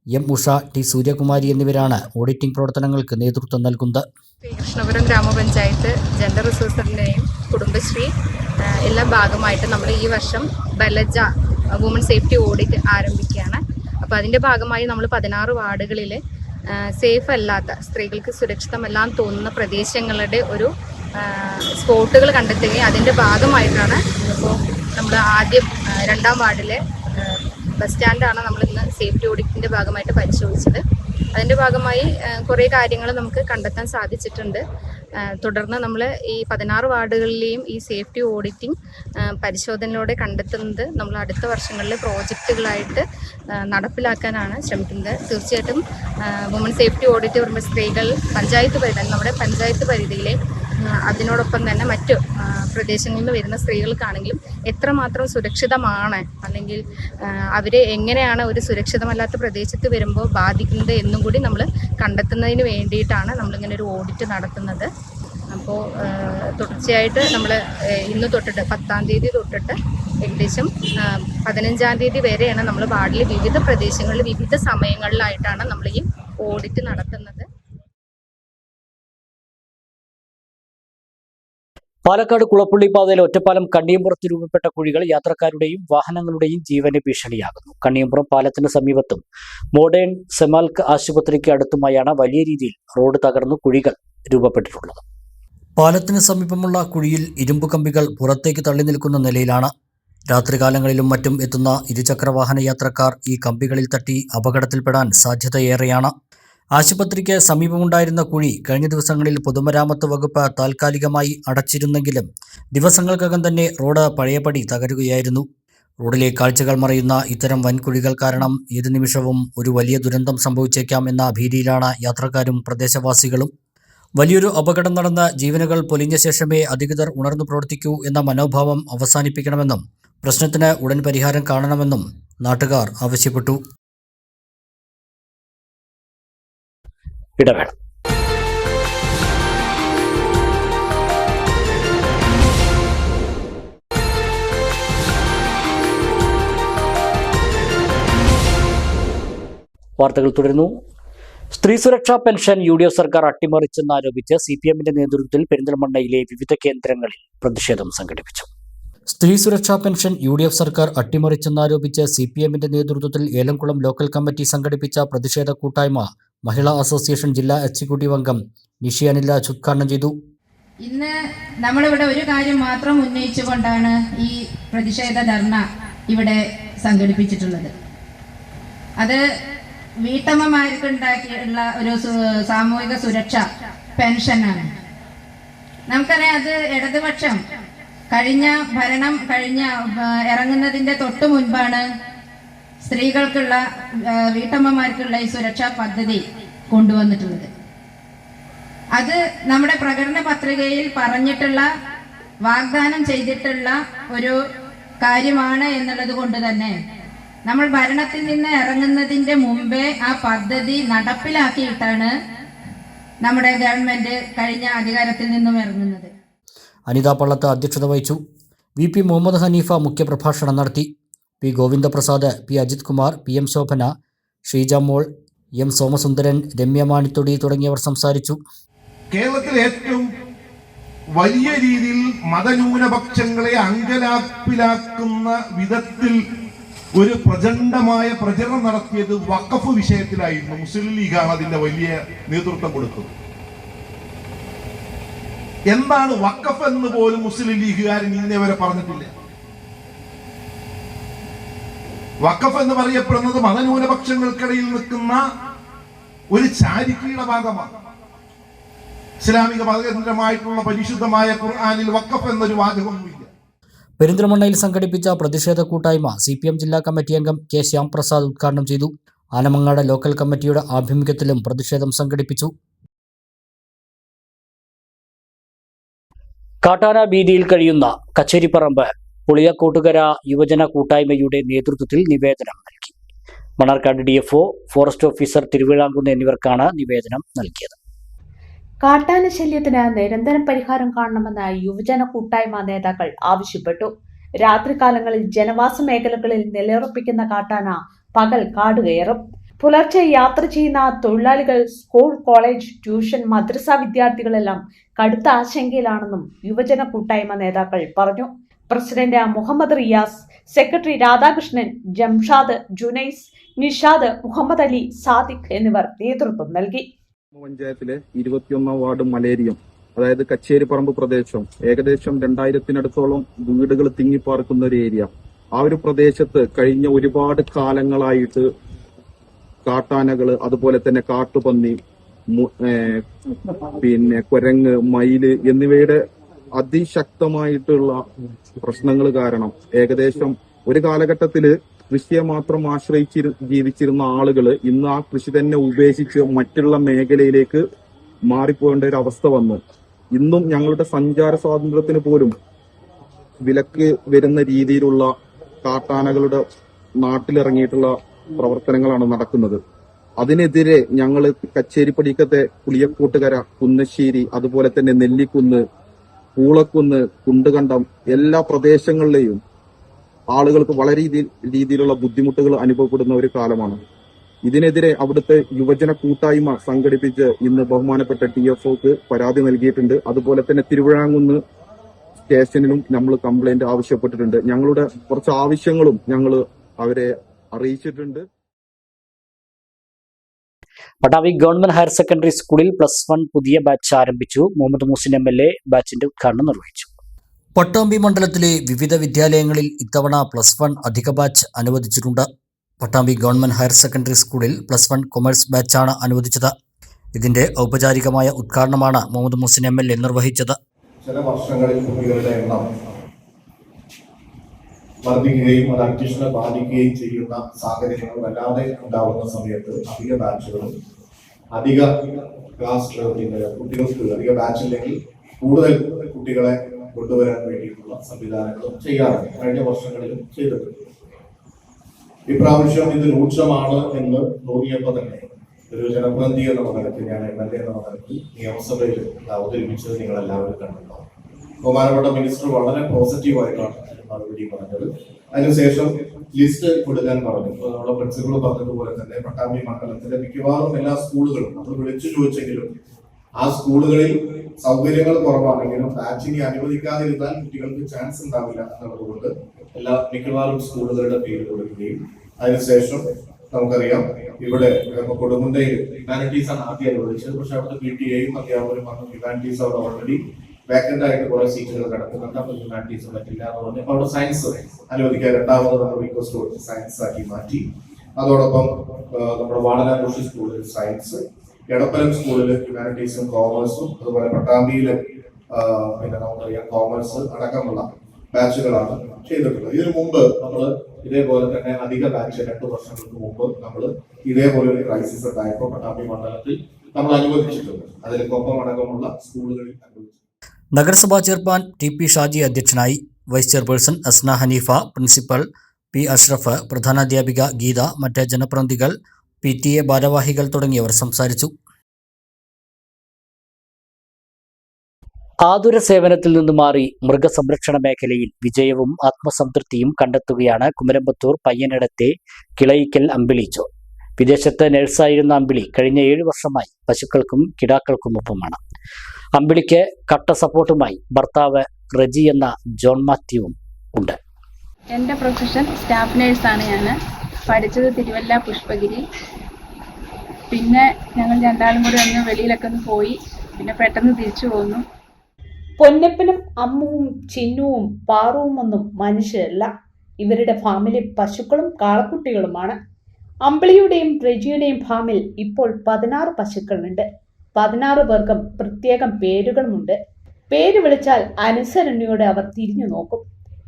M Usha, T Suryakumari എന്നിവരാണ് ഓഡിറ്റിംഗ് പ്രവർത്തനങ്ങൾക്ക് നേതൃത്വം നൽകുന്നത്. ശ്രീകൃഷ്ണപുരം ഗ്രാമപഞ്ചായത്ത് ജെൻഡർ റിസോഴ്സ് സെന്ററിൻ്റെയും കുടുംബശ്രീ എല്ലാ ഭാഗമായിട്ട് നമ്മൾ ഈ വർഷം ബലജ വുമൺ സേഫ്റ്റി ഓഡിറ്റ് ആരംഭിക്കുകയാണ്. അപ്പോൾ അതിൻ്റെ ഭാഗമായി നമ്മൾ 16 വാർഡുകളിൽ സേഫ് അല്ലാത്ത, സ്ത്രീകൾക്ക് സുരക്ഷിതമല്ലാന്ന് തോന്നുന്ന പ്രദേശങ്ങളുടെ ഒരു സ്പോട്ടുകൾ കണ്ടെത്തുകയും അതിൻ്റെ ഭാഗമായിട്ടാണ് ഇപ്പോൾ നമ്മൾ ആദ്യം 2ാം വാർഡിലെ ബസ് സ്റ്റാൻഡാണ് നമ്മളിന്ന് സേഫ്റ്റി ഓഡിറ്റിൻ്റെ ഭാഗമായിട്ട് പരിശോധിച്ചത്. അതിൻ്റെ ഭാഗമായി കുറേ കാര്യങ്ങൾ നമുക്ക് കണ്ടെത്താൻ സാധിച്ചിട്ടുണ്ട്. തുടർന്ന് നമ്മൾ ഈ 16 വാർഡുകളിലെയും ഈ സേഫ്റ്റി ഓഡിറ്റിംഗ് പരിശോധനയിലൂടെ കണ്ടെത്തുന്നത് നമ്മൾ അടുത്ത വർഷങ്ങളിൽ പ്രോജക്റ്റുകളായിട്ട് നടപ്പിലാക്കാനാണ് ശ്രമിക്കുന്നത്. തീർച്ചയായിട്ടും വുമൺ സേഫ്റ്റി ഓഡിറ്റ് പറയുമ്പോൾ സ്ത്രീകൾ നമ്മുടെ പഞ്ചായത്ത് പരിധിയിലെ അതിനോടൊപ്പം തന്നെ മറ്റു പ്രദേശങ്ങളിൽ നിന്ന് വരുന്ന സ്ത്രീകൾക്കാണെങ്കിലും എത്രമാത്രം സുരക്ഷിതമാണ്, അല്ലെങ്കിൽ അവരെ എങ്ങനെയാണ് ഒരു സുരക്ഷിതമല്ലാത്ത പ്രദേശത്ത് വരുമ്പോൾ ബാധിക്കുന്നത് എന്നും കൂടി നമ്മൾ കണ്ടെത്തുന്നതിന് വേണ്ടിയിട്ടാണ് നമ്മളിങ്ങനെ ഒരു ഓഡിറ്റ് നടത്തുന്നത്. അപ്പോൾ തുടർച്ചയായിട്ട് നമ്മൾ ഇന്ന് തൊട്ടിട്ട് 10-ാം തീയതി തൊട്ടിട്ട് ഏകദേശം 15-ാം തീയതി വരെയാണ് നമ്മൾ വാർഡിലെ വിവിധ പ്രദേശങ്ങളിൽ വിവിധ സമയങ്ങളിലായിട്ടാണ് നമ്മൾ ഈ ഓഡിറ്റ് നടത്തുന്നത്. പാലക്കാട് കുളപ്പുള്ളി പാതയിൽ ഒറ്റപ്പാലം കണ്ണിയമ്പുറത്ത് രൂപപ്പെട്ട കുഴികൾ യാത്രക്കാരുടെയും വാഹനങ്ങളുടെയും ജീവന് ഭീഷണിയാകുന്നു. കണ്ണിയമ്പുറം പാലത്തിന് സമീപത്തും മോഡേൺ സെമാൽക്ക് ആശുപത്രിക്ക് അടുത്തുമായാണ് വലിയ രീതിയിൽ റോഡ് തകർന്നു കുഴികൾ രൂപപ്പെട്ടിട്ടുള്ളത്. പാലത്തിന് സമീപമുള്ള കുഴിയിൽ ഇരുമ്പ് കമ്പികൾ പുറത്തേക്ക് തള്ളി നിൽക്കുന്ന നിലയിലാണ്. രാത്രികാലങ്ങളിലും മറ്റും എത്തുന്ന ഇരുചക്രവാഹന യാത്രക്കാർ ഈ കമ്പികളിൽ തട്ടി അപകടത്തിൽപ്പെടാൻ സാധ്യതയേറെയാണ്. ആശുപത്രിക്ക് സമീപമുണ്ടായിരുന്ന കുഴി കഴിഞ്ഞ ദിവസങ്ങളിൽ പൊതുമരാമത്ത് വകുപ്പ് താൽക്കാലികമായി അടച്ചിരുന്നെങ്കിലും ദിവസങ്ങൾക്കകം തന്നെ റോഡ് പഴയപടി തകരുകയായിരുന്നു. റോഡിലെ കാഴ്ചകൾ മറയുന്ന ഇത്തരം വൻകുഴികൾ കാരണം ഏതു നിമിഷവും ഒരു വലിയ ദുരന്തം സംഭവിച്ചേക്കാം എന്ന ഭീതിയിലാണ് യാത്രക്കാരും പ്രദേശവാസികളും. വലിയൊരു അപകടം നടന്ന ജീവനുകൾ പൊലിഞ്ഞ ശേഷമേ അധികൃതർ ഉണർന്നു പ്രവർത്തിക്കൂ എന്ന മനോഭാവം അവസാനിപ്പിക്കണമെന്നും പ്രശ്നത്തിന് ഉടൻ പരിഹാരം കാണണമെന്നും നാട്ടുകാർ ആവശ്യപ്പെട്ടു. ഇടവേള. വാർത്തകൾ തുടരുന്നു. സ്ത്രീ സുരക്ഷാ പെൻഷൻ UDF സർക്കാർ അട്ടിമറിച്ചെന്നാരോപിച്ച് CPMന്റെ നേതൃത്വത്തിൽ പെരിന്തൽമണ്ണയിലെ വിവിധ കേന്ദ്രങ്ങളിൽ പ്രതിഷേധം സംഘടിപ്പിച്ചു. സ്ത്രീ സുരക്ഷാ പെൻഷൻ UDF സർക്കാർ അട്ടിമറിച്ചെന്നാരോപിച്ച് CPMന്റെ നേതൃത്വത്തിൽ ഏലംകുളം ലോക്കൽ കമ്മിറ്റി സംഘടിപ്പിച്ച പ്രതിഷേധ കൂട്ടായ്മ മഹിളാ അസോസിയേഷൻ ജില്ലാ എക്സിക്യൂട്ടീവ് അംഗം നിഷി അനിൽരാജ് ഉദ്ഘാടനം ചെയ്തു. ഇന്ന് നമ്മളിവിടെ ഒരു കാര്യം മാത്രം ഉന്നയിച്ചുകൊണ്ടാണ് ഈ പ്രതിഷേധ ധർണ ഇവിടെ സംഘടിപ്പിച്ചിട്ടുള്ളത്. അത് വീട്ടമ്മമാർക്ക് ഉണ്ടാക്കിയുള്ള ഒരു സാമൂഹിക സുരക്ഷ പെൻഷനാണ്. നമുക്കറിയാം, അത് ഇടതുപക്ഷം ഭരണം ഇറങ്ങുന്നതിന്റെ തൊട്ടു മുൻപാണ് സ്ത്രീകൾക്കുള്ള വീട്ടമ്മമാർക്കുള്ള ഈ സുരക്ഷാ പദ്ധതി കൊണ്ടുവന്നിട്ടുള്ളത്. അത് നമ്മുടെ പ്രകടന പത്രികയിൽ പറഞ്ഞിട്ടുള്ള വാഗ്ദാനം ചെയ്തിട്ടുള്ള ഒരു കാര്യമാണ് എന്നുള്ളത് കൊണ്ട് തന്നെ നമ്മൾ ഭരണത്തിൽ നിന്ന് ഇറങ്ങുന്നതിന്റെ മുമ്പേ ആ പദ്ധതി നടപ്പിലാക്കിയിട്ടാണ് നമ്മുടെ ഗവൺമെന്റ് കഴിഞ്ഞ അധികാരത്തിൽ നിന്നും ഇറങ്ങുന്നത്. അനിത പള്ളത്ത് അധ്യക്ഷത വഹിച്ചു. VP മുഹമ്മദ് ഹനീഫ മുഖ്യപ്രഭാഷണം നടത്തി. P Govindaprasad, P Ajith Kumar, PM Shobhana, Sheeja മോൾ, M സോമസുന്ദരൻ, രമ്യ മാണിത്തൊടി തുടങ്ങിയവർ സംസാരിച്ചു. കേരളത്തിൽ ഏറ്റവും വലിയ രീതിയിൽ മതന്യൂനപക്ഷങ്ങളെ അങ്കലാപ്പിലാക്കുന്ന വിധത്തിൽ ഒരു പ്രചണ്ഡമായ പ്രചരണം നടത്തിയത് വഖഫ് വിഷയത്തിലായിരുന്നു. മുസ്ലിം ലീഗാണ് അതിന്റെ വലിയ നേതൃത്വം കൊടുത്തത്. എന്താണ് വഖഫ് എന്ന് പോലും മുസ്ലിം ലീഗുകാരൻ ഇന്നേ വരെ പറഞ്ഞിട്ടില്ല. വഖഫ് എന്ന് പറയപ്പെടുന്നത് മതന്യൂനപക്ഷങ്ങൾക്കിടയിൽ നിൽക്കുന്ന ഒരു ചാരിറ്റിയുടെ ഭാഗമാണ്. ഇസ്ലാമിക മതകേന്ദ്രമായിട്ടുള്ള പരിശുദ്ധമായ ഖുർആനിൽ വഖഫ് എന്നൊരു വാചകമൊന്നുമില്ല. പെരിന്തൽമണ്ണയിൽ സംഘടിപ്പിച്ച പ്രതിഷേധ കൂട്ടായ്മ CPM ജില്ലാ കമ്മിറ്റി അംഗം K ശ്യാംപ്രസാദ് ഉദ്ഘാടനം ചെയ്തു. ആനമങ്ങാട് ലോക്കൽ കമ്മിറ്റിയുടെ ആഭിമുഖ്യത്തിലും പ്രതിഷേധം സംഘടിപ്പിച്ചു. കാട്ടാന ഭീതിയിൽ കഴിയുന്ന കച്ചേരിപ്പറമ്പ് പുളിയക്കോട്ടുകര യുവജന കൂട്ടായ്മയുടെ നേതൃത്വത്തിൽ നിവേദനം നൽകി. Mannarkkad DFO, forest officer Thiruvizhamkunnu എന്നിവർക്കാണ് നിവേദനം നൽകിയത്. കാട്ടാന ശല്യത്തിന് നിരന്തരം പരിഹാരം കാണണമെന്ന് യുവജന കൂട്ടായ്മ നേതാക്കൾ ആവശ്യപ്പെട്ടു. രാത്രികാലങ്ങളിൽ ജനവാസ മേഖലകളിൽ നിലയുറപ്പിക്കുന്ന കാട്ടാന പകൽ കാടുകയറും. പുലർച്ചെ യാത്ര ചെയ്യുന്ന തൊഴിലാളികൾ, സ്കൂൾ, കോളേജ്, ട്യൂഷൻ, മദ്രസ വിദ്യാർത്ഥികളെല്ലാം കടുത്ത ആശങ്കയിലാണെന്നും യുവജന കൂട്ടായ്മ നേതാക്കൾ പറഞ്ഞു. പ്രസിഡന്റ് മുഹമ്മദ് റിയാസ്, സെക്രട്ടറി രാധാകൃഷ്ണൻ, ജംഷാദ്, ജുനൈസ്, നിഷാദ്, മുഹമ്മദ് അലി, സാദിഖ് എന്നിവർ നേതൃത്വം നൽകി. പഞ്ചായത്തിലെ 21 വാർഡ് മലേരിയം, അതായത് കച്ചേരിപ്പറമ്പ് പ്രദേശം, ഏകദേശം 2000-നടുത്തോളം വീടുകൾ തിങ്ങിപ്പാർക്കുന്ന ഒരു ഏരിയ. ആ ഒരു പ്രദേശത്ത് കഴിഞ്ഞ ഒരുപാട് കാലങ്ങളായിട്ട് കാട്ടാനകള്, അതുപോലെ തന്നെ കാട്ടുപന്നി, പിന്നെ കുരങ്ങ്, മയില് എന്നിവയുടെ അതിശക്തമായിട്ടുള്ള പ്രശ്നങ്ങൾ കാരണം ഏകദേശം ഒരു കാലഘട്ടത്തില് കൃഷിയെ മാത്രം ആശ്രയിച്ച് ജീവിച്ചിരുന്ന ആളുകൾ ഇന്ന് ആ കൃഷി തന്നെ ഉപേക്ഷിച്ച് മറ്റുള്ള മേഖലയിലേക്ക് മാറിപ്പോകേണ്ട ഒരു അവസ്ഥ വന്നു. ഇന്നും ഞങ്ങളുടെ സഞ്ചാര സ്വാതന്ത്ര്യത്തിന് പോലും വിലക്ക് വരുന്ന രീതിയിലുള്ള കാട്ടാനകളുടെ നാട്ടിലിറങ്ങിയിട്ടുള്ള പ്രവർത്തനങ്ങളാണ് നടക്കുന്നത്. അതിനെതിരെ ഞങ്ങൾ കച്ചേരിപ്പടിക്കത്തെ പുളിയക്കോട്ടുകര, കുന്നശ്ശേരി, അതുപോലെ തന്നെ നെല്ലിക്കുന്ന്, പൂളക്കുന്ന്, കുണ്ടുകണ്ടം എല്ലാ പ്രദേശങ്ങളിലെയും ആളുകൾക്ക് വളരെ രീതിയിലുള്ള ബുദ്ധിമുട്ടുകൾ അനുഭവപ്പെടുന്ന ഒരു കാലമാണ്. ഇതിനെതിരെ അവിടുത്തെ യുവജന കൂട്ടായ്മ സംഘടിപ്പിച്ച് ഇന്ന് ബഹുമാനപ്പെട്ട DFOക്ക് പരാതി നൽകിയിട്ടുണ്ട്. അതുപോലെ തന്നെ തിരുവിഴാങ്കുന്ന് സ്റ്റേഷനിലും നമ്മൾ കംപ്ലൈന്റ് ആവശ്യപ്പെട്ടിട്ടുണ്ട്. ഞങ്ങളുടെ കുറച്ച് ആവശ്യങ്ങളും ഞങ്ങൾ അവരെ അറിയിച്ചിട്ടുണ്ട്. പട്ടാമ്പി ഗവൺമെന്റ് ഹയർ സെക്കൻഡറി സ്കൂളിൽ +1 പുതിയ ബാച്ച് ആരംഭിച്ചു. മുഹമ്മദ് മുഹസിൻ MLA ബാച്ചിന്റെ ഉദ്ഘാടനം നിർവഹിച്ചു. പട്ടാമ്പി മണ്ഡലത്തിലെ വിവിധ വിദ്യാലയങ്ങളിൽ ഇത്തവണ +1 അധിക ബാച്ച് അനുവദിച്ചിട്ടുണ്ട്. പട്ടാമ്പി ഗവൺമെന്റ് ഹയർ സെക്കൻഡറി സ്കൂളിൽ +1 കൊമേഴ്സ് ബാച്ചാണ് അനുവദിച്ചത്. ഇതിന്റെ ഔപചാരികമായ ഉദ്ഘാടനമാണ് മുഹമ്മദ് മുഹസിൻ MLA നിർവഹിച്ചത്. ചില വർഷങ്ങളിൽ കുട്ടികളുടെ എണ്ണം വർദ്ധിക്കുകയും അത് അഡ്മിഷനെ ബാധിക്കുകയും ചെയ്യുന്ന സാഹചര്യങ്ങൾ വല്ലാതെ ഉണ്ടാവുന്ന സമയത്ത് അധിക ബാച്ചുകളും അധിക ക്ലാസ് കുട്ടികൾക്ക് അധിക ബാച്ചില്ലെങ്കിൽ കൂടുതൽ കുട്ടികളെ കൊണ്ടുവരാൻ വേണ്ടിയിട്ടുള്ള സംവിധാനങ്ങളും ചെയ്യാറുണ്ട്. കഴിഞ്ഞ വർഷങ്ങളിലും ചെയ്തിട്ടുണ്ട്. ഇപ്രാവശ്യം ഇത് രൂക്ഷമാണ് എന്ന് തോന്നിയപ്പോൾ തന്നെ ഒരു ജനപ്രതിനിധി എന്ന നിലയ്ക്ക്, ഞാൻ MLA എന്ന നിലയ്ക്ക് നിയമസഭയിൽ അവതരിപ്പിച്ചത് നിങ്ങൾ എല്ലാവരും കണ്ടിട്ടുണ്ടാവും. ബഹുമാനപ്പെട്ട മിനിസ്റ്റർ വളരെ പോസിറ്റീവായിട്ടാണ് മറുപടി പറഞ്ഞത്. അതിനുശേഷം ലിസ്റ്റ് കൊടുക്കാൻ പറഞ്ഞു. നമ്മുടെ പ്രിൻസിപ്പൾ പറഞ്ഞതുപോലെ തന്നെ പട്ടാമ്പി മണ്ഡലത്തിലെ മിക്കവാറും എല്ലാ സ്കൂളുകളും നമ്മൾ വിളിച്ചു ചോദിച്ചെങ്കിലും ആ സ്കൂളുകളിൽ സൗകര്യങ്ങൾ കുറവാണെങ്കിലും ബാച്ചിനെ അനുവദിക്കാതിരുന്നാൽ കുട്ടികൾക്ക് ചാൻസ് ഉണ്ടാവില്ല എന്നുള്ളതുകൊണ്ട് മിക്കവാറും സ്കൂളുകളുടെ പേര് കൊടുക്കുകയും അതിനുശേഷം നമുക്കറിയാം ഇവിടെ കൊടുമുണ്ടയിൽ ഹ്യൂമാനിറ്റീസ് ആണ് ആദ്യം അനുവദിച്ചത്. പക്ഷെ അവിടുത്തെ PTA-യും അധ്യാപകരും പറഞ്ഞു ഹ്യൂമാനിറ്റീസ് അവിടെ ഓൾറെഡി വേക്കന്റ് ആയിട്ട് കുറെ സീറ്റുകൾ കിടക്കുന്നുണ്ട്, അപ്പൊ ഹ്യൂമാനിറ്റീസ് പറ്റില്ല എന്ന് പറഞ്ഞു. അപ്പൊ അവിടെ സയൻസ് അനുവദിക്കാൻ രണ്ടാമത് നമ്മൾ റിക്വസ്റ്റ് കൊടുത്ത് സയൻസ് ആക്കി മാറ്റി. അതോടൊപ്പം നമ്മുടെ വാടനാകുഷി സ്കൂളിൽ സയൻസ്, എടപ്പലം സ്കൂളിൽ ഹ്യൂമാനിറ്റീസും കോമേഴ്സും, അതുപോലെ പട്ടാമ്പിയിലെ പിന്നെ നമുക്കറിയാം കോമേഴ്സ് അടക്കമുള്ള ബാച്ചുകളാണ് ചെയ്തിട്ടുള്ളത്. ഇതിനു മുമ്പ് നമ്മൾ ഇതേപോലെ തന്നെ അധിക ബാച്ച് 2 വർഷങ്ങൾക്ക് മുമ്പ് നമ്മൾ ഇതേപോലെ ഒരു ക്രൈസിസ് ഉണ്ടായപ്പോൾ പട്ടാമ്പി മണ്ഡലത്തിൽ നമ്മൾ അനുവദിച്ചിട്ടുണ്ട്. അതിൽ കൊപ്പം അടക്കമുള്ള സ്കൂളുകളിൽ അനുവദിച്ചു. നഗരസഭാ ചെയർമാൻ TP ഷാജി അധ്യക്ഷനായി. Vice chairperson Asna Hanifa, principal P Ashraf, പ്രധാനാധ്യാപിക ഗീത, മറ്റ് ജനപ്രതിനിധികൾ, PTA ഭാരവാഹികൾ തുടങ്ങിയവർ സംസാരിച്ചു. ആതുര സേവനത്തിൽ നിന്ന് മാറി മൃഗസംരക്ഷണ മേഖലയിൽ വിജയവും ആത്മസംതൃപ്തിയും കണ്ടെത്തുകയാണ് കുമരമ്പത്തൂർ പയ്യനിടത്തെ കിളയിക്കൽ അമ്പിളി ജോൺ. വിദേശത്ത് നഴ്സായിരുന്ന അമ്പിളി കഴിഞ്ഞ 7 വർഷമായി പശുക്കൾക്കും കിടാക്കൾക്കുമൊപ്പമാണ്. അമ്പിളിക്ക് കട്ട സപ്പോർട്ടുമായി ഭർത്താവ് റജി എന്ന ജോൺ മാത്യുവും ഉണ്ട്. എൻ്റെ പ്രൊഫഷൻ സ്റ്റാഫ് നേഴ്സാണ്. ഞാൻ പഠിച്ചത് തിരുവല്ല പുഷ്പഗിരി. പിന്നെ ഞങ്ങൾ രണ്ടാളും കൂടി ഒന്ന് വെളിയിലൊക്കെ ഒന്ന് പോയി, പിന്നെ പെട്ടെന്ന് തിരിച്ചു പോന്നു. പൊന്നപ്പനും അമ്മുവും ചിന്നുവും പാറുവും ഒന്നും മനുഷ്യരല്ല. ഇവരുടെ ഫാമിലെ പശുക്കളും കാളക്കുട്ടികളുമാണ്. അമ്പിളിയുടെയും റജിയുടെയും ഫാമിൽ ഇപ്പോൾ 16 പശുക്കളുണ്ട്. 16 പേർക്കും പ്രത്യേകം പേരുകളുമുണ്ട്. പേര് വിളിച്ചാൽ അനുസരണയോടെ അവർ തിരിഞ്ഞു നോക്കും.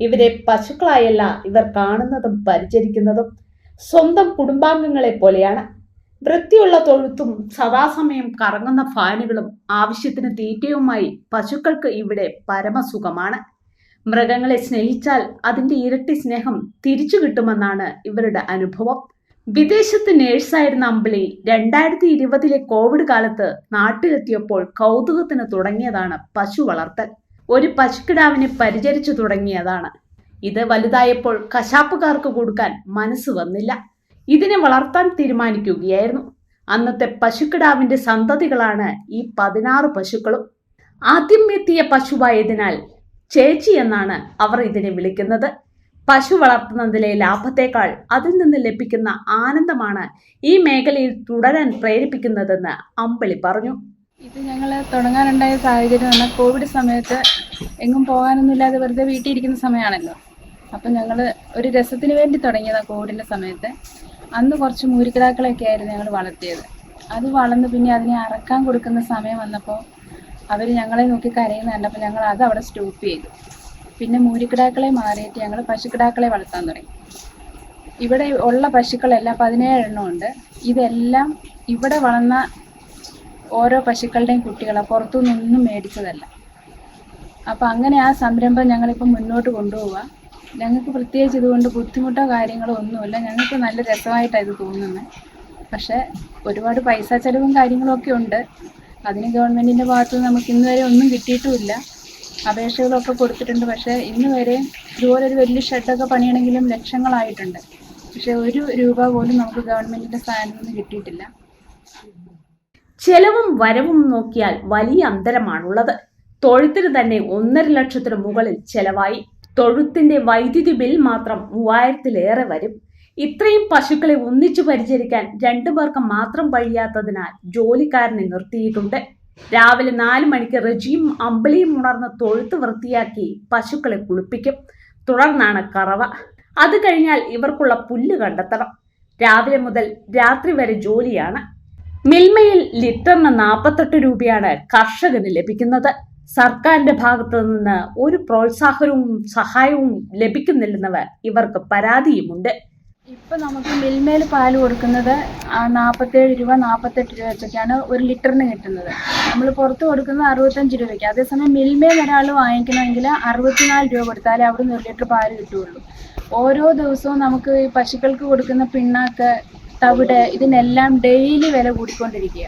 ഇവരെ പശുക്കളായല്ല ഇവർ കാണുന്നതും പരിചരിക്കുന്നതും. സ്വന്തം കുടുംബാംഗങ്ങളെ പോലെയാണ്. വൃത്തിയുള്ള തൊഴുത്തും സദാസമയം കറങ്ങുന്ന ഫാനുകളും ആവശ്യത്തിന് തീറ്റയുമായി പശുക്കൾക്ക് ഇവിടെ പരമസുഖമാണ്. മൃഗങ്ങളെ സ്നേഹിച്ചാൽ അതിന്റെ ഇരട്ടി സ്നേഹം തിരിച്ചു കിട്ടുമെന്നാണ് ഇവരുടെ അനുഭവം. വിദേശത്ത് നേഴ്സായിരുന്ന അമ്പിളി 2020 കോവിഡ് കാലത്ത് നാട്ടിലെത്തിയപ്പോൾ കൗതുകത്തിന് തുടങ്ങിയതാണ് പശു വളർത്തൽ. ഒരു പശുക്കിടാവിനെ പരിചരിച്ചു തുടങ്ങിയതാണ്. ഇത് വലുതായപ്പോൾ കശാപ്പുകാർക്ക് കൊടുക്കാൻ മനസ്സ് വന്നില്ല. ഇതിനെ വളർത്താൻ തീരുമാനിക്കുകയായിരുന്നു. അന്നത്തെ പശുക്കിടാവിന്റെ സന്തതികളാണ് ഈ 16 പശുക്കളും. ആദ്യം എത്തിയ പശുവായതിനാൽ ചേച്ചി എന്നാണ് അവർ ഇതിനെ വിളിക്കുന്നത്. പശു വളർത്തുന്നതിലെ ലാഭത്തേക്കാൾ അതിൽ നിന്ന് ലഭിക്കുന്ന ആനന്ദമാണ് ഈ മേഖലയിൽ തുടരാൻ പ്രേരിപ്പിക്കുന്നതെന്ന് അമ്പിളി പറഞ്ഞു. ഇത് ഞങ്ങൾ തുടങ്ങാനുണ്ടായ സാഹചര്യം എന്നാൽ കോവിഡ് സമയത്ത് എങ്ങും പോകാനൊന്നുമില്ലാതെ വെറുതെ വീട്ടിൽ ഇരിക്കുന്ന സമയമാണല്ലോ. അപ്പം ഞങ്ങൾ ഒരു രസത്തിന് വേണ്ടി തുടങ്ങിയതാണ് കോവിഡിൻ്റെ സമയത്ത്. അന്ന് കുറച്ച് മൂരിക്കിടാക്കളൊക്കെ ആയിരുന്നു ഞങ്ങൾ വളർത്തിയത്. അത് വളർന്ന് പിന്നെ അതിനെ അറക്കാൻ കൊടുക്കുന്ന സമയം വന്നപ്പോൾ അവർ ഞങ്ങളെ നോക്കി കരയുന്ന കണ്ടപ്പോൾ ഞങ്ങൾ അത് അവിടെ സ്റ്റോപ്പ് ചെയ്തു. പിന്നെ മൂരിക്കിടാക്കളെ മാറിയിട്ട് ഞങ്ങൾ പശുക്കിടാക്കളെ വളർത്താൻ തുടങ്ങി. ഇവിടെ ഉള്ള പശുക്കളെല്ലാം 17 എണ്ണം ഉണ്ട്. ഇതെല്ലാം ഇവിടെ വളർന്ന ഓരോ പശുക്കളുടെയും കുട്ടികളാണ്, പുറത്തുനിന്നൊന്നും മേടിച്ചതല്ല. അപ്പോൾ അങ്ങനെ ആ സംരംഭം ഞങ്ങളിപ്പോൾ മുന്നോട്ട് കൊണ്ടുപോവുക. ഞങ്ങൾക്ക് പ്രത്യേകിച്ച് ഇതുകൊണ്ട് ബുദ്ധിമുട്ടോ കാര്യങ്ങളോ ഒന്നുമില്ല. ഞങ്ങൾക്ക് നല്ല രസമായിട്ടാണ് ഇത് തോന്നുന്നത്. പക്ഷേ ഒരുപാട് പൈസ ചെലവും കാര്യങ്ങളും ഒക്കെ ഉണ്ട്. അതിന് ഗവൺമെൻറ്റിൻ്റെ ഭാഗത്ത് നമുക്ക് ഇന്ന് വരെ ഒന്നും കിട്ടിയിട്ടുമില്ല. അപേക്ഷകളൊക്കെ കൊടുത്തിട്ടുണ്ട്. പക്ഷേ ഇന്ന് വരെ ഇതുപോലൊരു വലിയ ഷെഡൊക്കെ പണിയണമെങ്കിലും ലക്ഷങ്ങളായിട്ടുണ്ട്. പക്ഷേ 1 രൂപ പോലും നമുക്ക് ഗവൺമെൻറ്റിൻ്റെ സ്ഥാനത്ത് നിന്ന് കിട്ടിയിട്ടില്ല. ചെലവും വരവും നോക്കിയാൽ വലിയ അന്തരമാണുള്ളത്. തൊഴുത്തിന് തന്നെ 1.5 ലക്ഷത്തിന് മുകളിൽ ചെലവായി. തൊഴുത്തിന്റെ വൈദ്യുതി ബിൽ മാത്രം 3000-ലേറെ വരും. ഇത്രയും പശുക്കളെ ഒന്നിച്ചു പരിചരിക്കാൻ 2 പേർക്ക് മാത്രം കഴിയാത്തതിനാൽ ജോലിക്കാരനെ നിർത്തിയിട്ടുണ്ട്. രാവിലെ 4 മണിക്ക് റജിയും അമ്പിളിയും ഉണർന്ന് തൊഴുത്ത് വൃത്തിയാക്കി പശുക്കളെ കുളിപ്പിക്കും. തുടർന്നാണ് കറവ. അത് കഴിഞ്ഞാൽ ഇവർക്കുള്ള പുല്ല് കണ്ടെത്തണം. രാവിലെ മുതൽ രാത്രി വരെ ജോലിയാണ്. മിൽമയിൽ ലിറ്ററിന് 48 രൂപയാണ് കർഷകന് ലഭിക്കുന്നത്. സർക്കാരിന്റെ ഭാഗത്തു നിന്ന് ഒരു പ്രോത്സാഹനവും സഹായവും ലഭിക്കുന്നില്ലെന്നവർ ഇവർക്ക് പരാതിയുമുണ്ട്. ഇപ്പം നമുക്ക് മിൽമയിൽ പാല് കൊടുക്കുന്നത് 47 രൂപ 48 രൂപ വെച്ചൊക്കെയാണ് 1 ലിറ്ററിന് കിട്ടുന്നത്. നമ്മൾ പുറത്ത് കൊടുക്കുന്നത് 65 രൂപയ്ക്ക്. അതേസമയം മിൽമയിൽ ഒരാൾ വാങ്ങിക്കണമെങ്കിൽ 64 രൂപ കൊടുത്താലേ അവിടുന്ന് 1 ലിറ്റർ പാല് കിട്ടുകയുള്ളൂ. ഓരോ ദിവസവും നമുക്ക് ഈ പശുക്കൾക്ക് കൊടുക്കുന്ന പിണ്ണാക്ക്, തവിട് ഇതിനെല്ലാം ഡെയിലി വില കൂടിക്കൊണ്ടിരിക്കുക.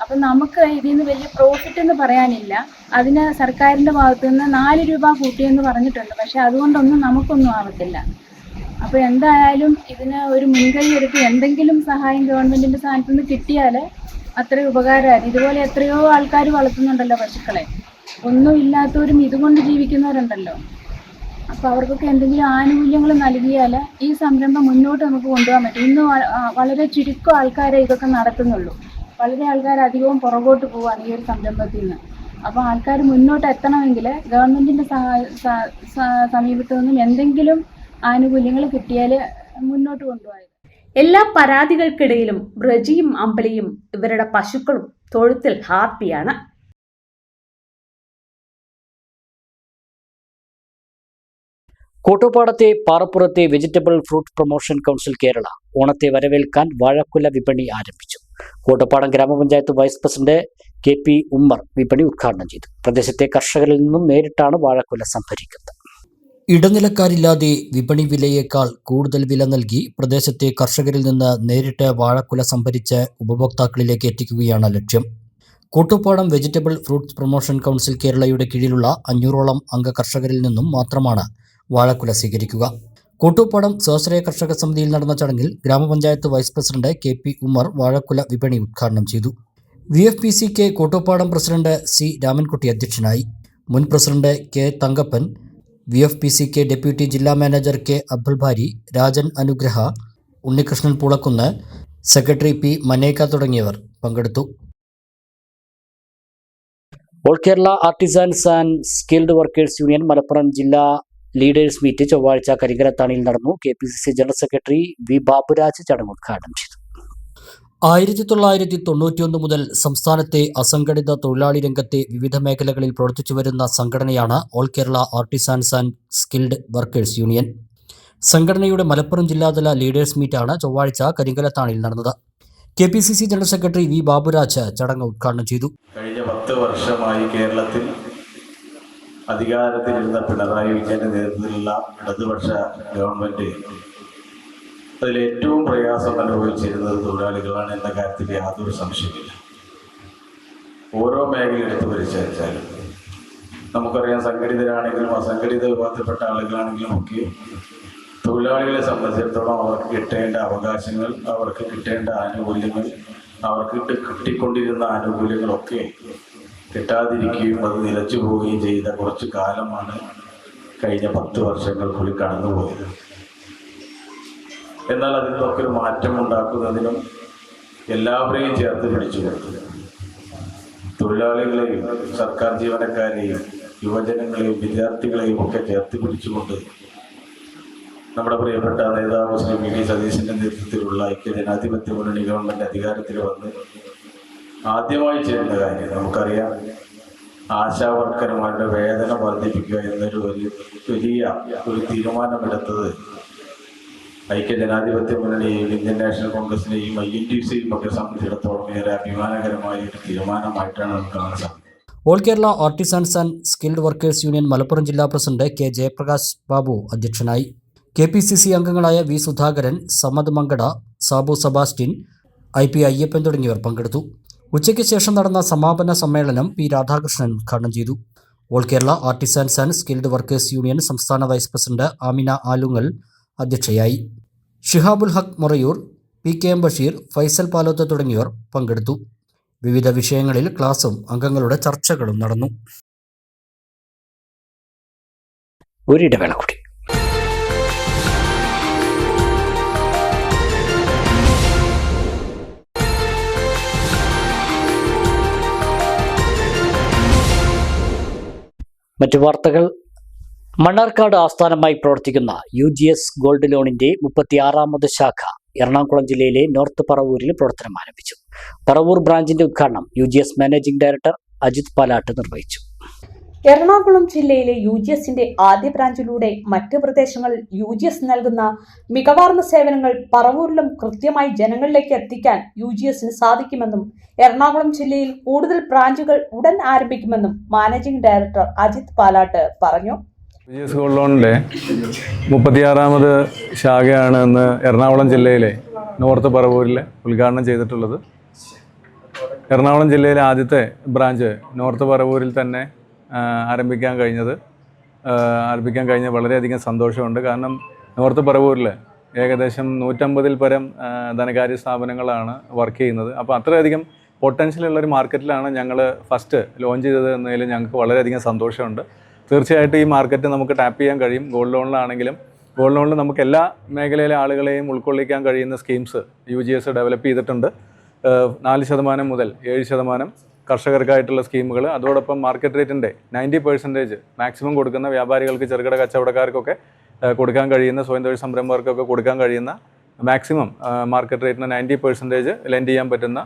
അപ്പം നമുക്ക് ഇതിൽ നിന്ന് വലിയ പ്രോഫിറ്റ് എന്ന് പറയാനില്ല. അതിന് സർക്കാരിൻ്റെ ഭാഗത്തു നിന്ന് 4 രൂപ കൂട്ടിയെന്ന് പറഞ്ഞിട്ടുണ്ട്. പക്ഷെ അതുകൊണ്ടൊന്നും നമുക്കൊന്നും ആവത്തില്ല. അപ്പോൾ എന്തായാലും ഇതിന് ഒരു മുൻകൈ എടുത്ത് എന്തെങ്കിലും സഹായം ഗവൺമെൻറ്റിൻ്റെ സ്ഥാനത്ത് നിന്ന് കിട്ടിയാൽ അത്രയും ഉപകാരമായിരുന്നു. ഇതുപോലെ എത്രയോ ആൾക്കാർ വളർത്തുന്നുണ്ടല്ലോ പശുക്കളെ. ഒന്നും ഇല്ലാത്തവരും ഇതുകൊണ്ട് ജീവിക്കുന്നവരുണ്ടല്ലോ. അപ്പോൾ അവർക്കൊക്കെ എന്തെങ്കിലും ആനുകൂല്യങ്ങൾ നൽകിയാൽ ഈ സംരംഭം മുന്നോട്ട് നമുക്ക് കൊണ്ടുപോകാൻ പറ്റും. ഇന്ന് വളരെ ചുരുക്കം ആൾക്കാരെ ഇതൊക്കെ നടത്തുന്നുള്ളൂ. വളരെ ആൾക്കാർ അധികവും പുറകോട്ട് പോവുകയാണ് ഈ ഒരു സംരംഭത്തിൽ നിന്ന്. അപ്പോൾ ആൾക്കാർ മുന്നോട്ട് എത്തണമെങ്കിൽ ഗവൺമെൻറ്റിൻ്റെ സമീപത്തു നിന്നും എന്തെങ്കിലും ആനുകൂല്യങ്ങൾ കിട്ടിയാൽ മുന്നോട്ട് കൊണ്ടുപോയത്. എല്ലാ പരാതികൾക്കിടയിലും ബ്രജിയും അമ്പലിയും ഇവരുടെ പശുക്കളും തൊഴുത്തിൽ ഹാപ്പിയാണ്. കോട്ടോപ്പാടത്തെ പാറപ്പുറത്തെ vegetable fruit promotion council Kerala ഓണത്തെ വരവേൽക്കാൻ വാഴക്കുല വിപണി ആരംഭിച്ചു. കോട്ടോപ്പാടം ഗ്രാമപഞ്ചായത്ത് വൈസ് പ്രസിഡന്റ് KP ഉമ്മർ വിപണി ഉദ്ഘാടനം ചെയ്തു. പ്രദേശത്തെ കർഷകരിൽ നിന്നും നേരിട്ടാണ് വാഴക്കുല സംഭരിക്കുന്നത്. ഇടനിലക്കാരില്ലാതെ വിപണി വിലയേക്കാൾ കൂടുതൽ വില നൽകി പ്രദേശത്തെ കർഷകരിൽ നിന്ന് നേരിട്ട് വാഴക്കുല സംഭരിച്ച് ഉപഭോക്താക്കളിലേക്ക് എത്തിക്കുകയാണ് ലക്ഷ്യം. Kottopadam vegetable fruits promotion council കേരളയുടെ കീഴിലുള്ള 500ഓളം അംഗ കർഷകരിൽ നിന്നും മാത്രമാണ് വാഴക്കുല സ്വീകരിക്കുക. കോട്ടോപ്പാടം സ്വാശ്രയ കർഷക സമിതിയിൽ നടന്ന ചടങ്ങിൽ ഗ്രാമപഞ്ചായത്ത് വൈസ് പ്രസിഡന്റ് KP ഉമ്മർ വാഴക്കുല വിപണി ഉദ്ഘാടനം ചെയ്തു. VFPCK Kottopadam president C Ramankutty അധ്യക്ഷനായി. മുൻ president K Thankappan, VFPCK deputy ജില്ലാ മാനേജർ K അബ്ദുൽ ബാരി, രാജൻ അനുഗ്രഹ, ഉണ്ണികൃഷ്ണൻ പൂളക്കുന്ന്, സെക്രട്ടറി P മനേക്ക തുടങ്ങിയവർ പങ്കെടുത്തു. All Kerala artisans and skilled workers union Malappuram ജില്ലാ ലീഡേഴ്സ് മീറ്റ് ചൊവ്വാഴ്ച കരിങ്കലത്താണിയിൽ നടന്നു. KPCC general secretary V Baburaj ചടങ്ങ് ഉദ്ഘാടനം ചെയ്തു. 1991 മുതൽ സംസ്ഥാനത്തെ അസംഘടിത തൊഴിലാളി രംഗത്തെ വിവിധ മേഖലകളിൽ പ്രവർത്തിച്ചു വരുന്ന സംഘടനയാണ് all Kerala artisans and skilled workers union. സംഘടനയുടെ മലപ്പുറം ജില്ലാതല ലീഡേഴ്സ് മീറ്റാണ് ചൊവ്വാഴ്ച കരിങ്കലത്താണിയിൽ നടന്നത്. KPCC general secretary V Baburaj ചടങ്ങ് ഉദ്ഘാടനം ചെയ്തു. കഴിഞ്ഞ 10 വർഷമായി കേരളത്തിൽ അധികാരത്തിലിരുന്ന പിണറായി വിജയന്റെ നേതൃത്വത്തിലുള്ള ഇടതുപക്ഷ ഗവൺമെന്റ് അതിൽ ഏറ്റവും പ്രയാസം അനുഭവിച്ചിരുന്നത് തൊഴിലാളികളാണ് എന്ന കാര്യത്തിൽ യാതൊരു സംശയമില്ല. ഓരോ മേഖല എടുത്ത് പരിശോധിച്ചാലും നമുക്കറിയാം, സംഘടിതരാണെങ്കിലും അസംഘടിത വിഭാഗത്തിൽപ്പെട്ട ആളുകളാണെങ്കിലും ഒക്കെ തൊഴിലാളികളെ സംബന്ധിച്ചിടത്തോളം അവർക്ക് കിട്ടേണ്ട അവകാശങ്ങൾ, അവർക്ക് കിട്ടേണ്ട ആനുകൂല്യങ്ങൾ, അവർക്ക് കിട്ടിക്കൊണ്ടിരുന്ന ആനുകൂല്യങ്ങളൊക്കെ കിട്ടാതിരിക്കുകയും അത് നിലച്ചു പോവുകയും ചെയ്ത കുറച്ച് കാലമാണ് കഴിഞ്ഞ 10 വർഷങ്ങൾക്കുള്ളിൽ കടന്നുപോയത്. എന്നാൽ അതിൽ നിന്നൊക്കെ ഒരു മാറ്റം ഉണ്ടാക്കുന്നതിനും എല്ലാവരെയും ചേർത്ത് പിടിച്ചുകൊണ്ട് തൊഴിലാളികളെയും സർക്കാർ ജീവനക്കാരെയും യുവജനങ്ങളെയും വിദ്യാർത്ഥികളെയും ഒക്കെ ചേർത്ത് പിടിച്ചുകൊണ്ട് നമ്മുടെ പ്രിയപ്പെട്ട നേതാവ് ശ്രീ VD സതീശന്റെ നേതൃത്വത്തിലുള്ള ഐക്യജനാധിപത്യ മുന്നണി ഗവൺമെന്റ് അധികാരത്തിൽ വന്ന് ആദ്യമായി ചെയ്യുന്ന കാര്യം നമുക്കറിയാം, ആശാവർക്കർമാരുടെ വേതനം വർദ്ധിപ്പിക്കുക എന്നൊരു വലിയ തീരുമാനമെടുത്തത് ഐക്യജനാധിപത്യ മുന്നണിയെയും ഇന്ത്യൻ നാഷണൽ കോൺഗ്രസിനെയും INTUCയും ഒക്കെ സംബന്ധിച്ചിടത്തോളം ഏറെ അഭിമാനകരമായ ഒരു തീരുമാനമായിട്ടാണ് നമുക്ക് കാണാൻ സാധിക്കുന്നത്. All Kerala artisans and skilled workers union Malappuram ജില്ലാ പ്രസിഡന്റ് K ജയപ്രകാശ് ബാബു അധ്യക്ഷനായി. KPCC അംഗങ്ങളായ V Sudhakaran, Samad Mankada, Sabu Sebastian, IP Ayyappan തുടങ്ങിയവർ പങ്കെടുത്തു. ഉച്ചയ്ക്ക് ശേഷം നടന്ന സമാപന സമ്മേളനം P രാധാകൃഷ്ണൻ ഉദ്ഘാടനം ചെയ്തു. All Kerala artisans and skilled workers union സംസ്ഥാന വൈസ് പ്രസിഡന്റ് ആമിന ആലുങ്ങൽ അധ്യക്ഷയായി. ഷിഹാബുൽ ഹക്ക് മൊറയൂർ, PKM ബഷീർ, ഫൈസൽ പാലോത്ത് തുടങ്ങിയവർ പങ്കെടുത്തു. വിവിധ വിഷയങ്ങളിൽ ക്ലാസും അംഗങ്ങളുടെ ചർച്ചകളും നടന്നു. ഒരിടവേള കൂടി. മറ്റു വാർത്തകൾ. മണ്ണാർക്കാട് ആസ്ഥാനമായി പ്രവർത്തിക്കുന്ന UGS ഗോൾഡ് ലോണിന്റെ 36ാമത് ശാഖ എറണാകുളം ജില്ലയിലെ നോർത്ത് പറവൂരിൽ പ്രവർത്തനം ആരംഭിച്ചു. പറവൂർ ബ്രാഞ്ചിന്റെ ഉദ്ഘാടനം UGS managing director Ajith Palatt നിർവഹിച്ചു. എറണാകുളം ജില്ലയിലെ UGSന്റെ ആദ്യ ബ്രാഞ്ചിലൂടെ മറ്റ് പ്രദേശങ്ങളിൽ UGS നൽകുന്ന മികവാർന്ന സേവനങ്ങൾ പറവൂരിലും കൃത്യമായി ജനങ്ങളിലേക്ക് എത്തിക്കാൻ UGSന് സാധിക്കുമെന്നും എറണാകുളം ജില്ലയിൽ കൂടുതൽ ബ്രാഞ്ചുകൾ ഉടൻ ആരംഭിക്കുമെന്നും മാനേജിംഗ് ഡയറക്ടർ അജിത് പാലാട്ട് പറഞ്ഞു. UGS ഗോൾഡ് ലോണിന്റെ 36ാമത് ശാഖയാണ് ഇന്ന് എറണാകുളം ജില്ലയിലെ നോർത്ത് പറവൂരിൽ ഉദ്ഘാടനം ചെയ്തിട്ടുള്ളത്. എറണാകുളം ജില്ലയിലെ ആദ്യത്തെ ബ്രാഞ്ച് നോർത്ത് പറവൂരിൽ തന്നെ ആരംഭിക്കാൻ കഴിഞ്ഞ വളരെയധികം സന്തോഷമുണ്ട്. കാരണം നോർത്ത് പറവൂരിൽ ഏകദേശം 150-ൽ പരം ധനകാര്യ സ്ഥാപനങ്ങളാണ് വർക്ക് ചെയ്യുന്നത്. അപ്പോൾ അത്രയധികം പൊട്ടൻഷ്യലുള്ളൊരു മാർക്കറ്റിലാണ് ഞങ്ങൾ ഫസ്റ്റ് ലോഞ്ച് ചെയ്തത് എന്നതിൽ ഞങ്ങൾക്ക് വളരെയധികം സന്തോഷമുണ്ട്. തീർച്ചയായിട്ടും ഈ മാർക്കറ്റ് നമുക്ക് ടാപ്പ് ചെയ്യാൻ കഴിയും. ഗോൾഡ് ലോണിലാണെങ്കിലും ഗോൾഡ് ലോണിൽ നമുക്ക് എല്ലാ മേഖലയിലെ ആളുകളെയും ഉൾക്കൊള്ളിക്കാൻ കഴിയുന്ന സ്കീംസ് UGS ഡെവലപ്പ് ചെയ്തിട്ടുണ്ട്. 4% മുതൽ 7% കർഷകർക്കായിട്ടുള്ള സ്കീമുകൾ, അതോടൊപ്പം മാർക്കറ്റ് റേറ്റിൻ്റെ 90% മാക്സിമം കൊടുക്കുന്ന വ്യാപാരികൾക്ക്, ചെറുകിട കച്ചവടക്കാർക്കൊക്കെ കൊടുക്കാൻ കഴിയുന്ന, സ്വയം തൊഴിൽ സംരംഭകർക്കൊക്കെ കൊടുക്കാൻ കഴിയുന്ന മാക്സിമം മാർക്കറ്റ് റേറ്റിന് 90% ലെൻഡ് ചെയ്യാൻ പറ്റുന്ന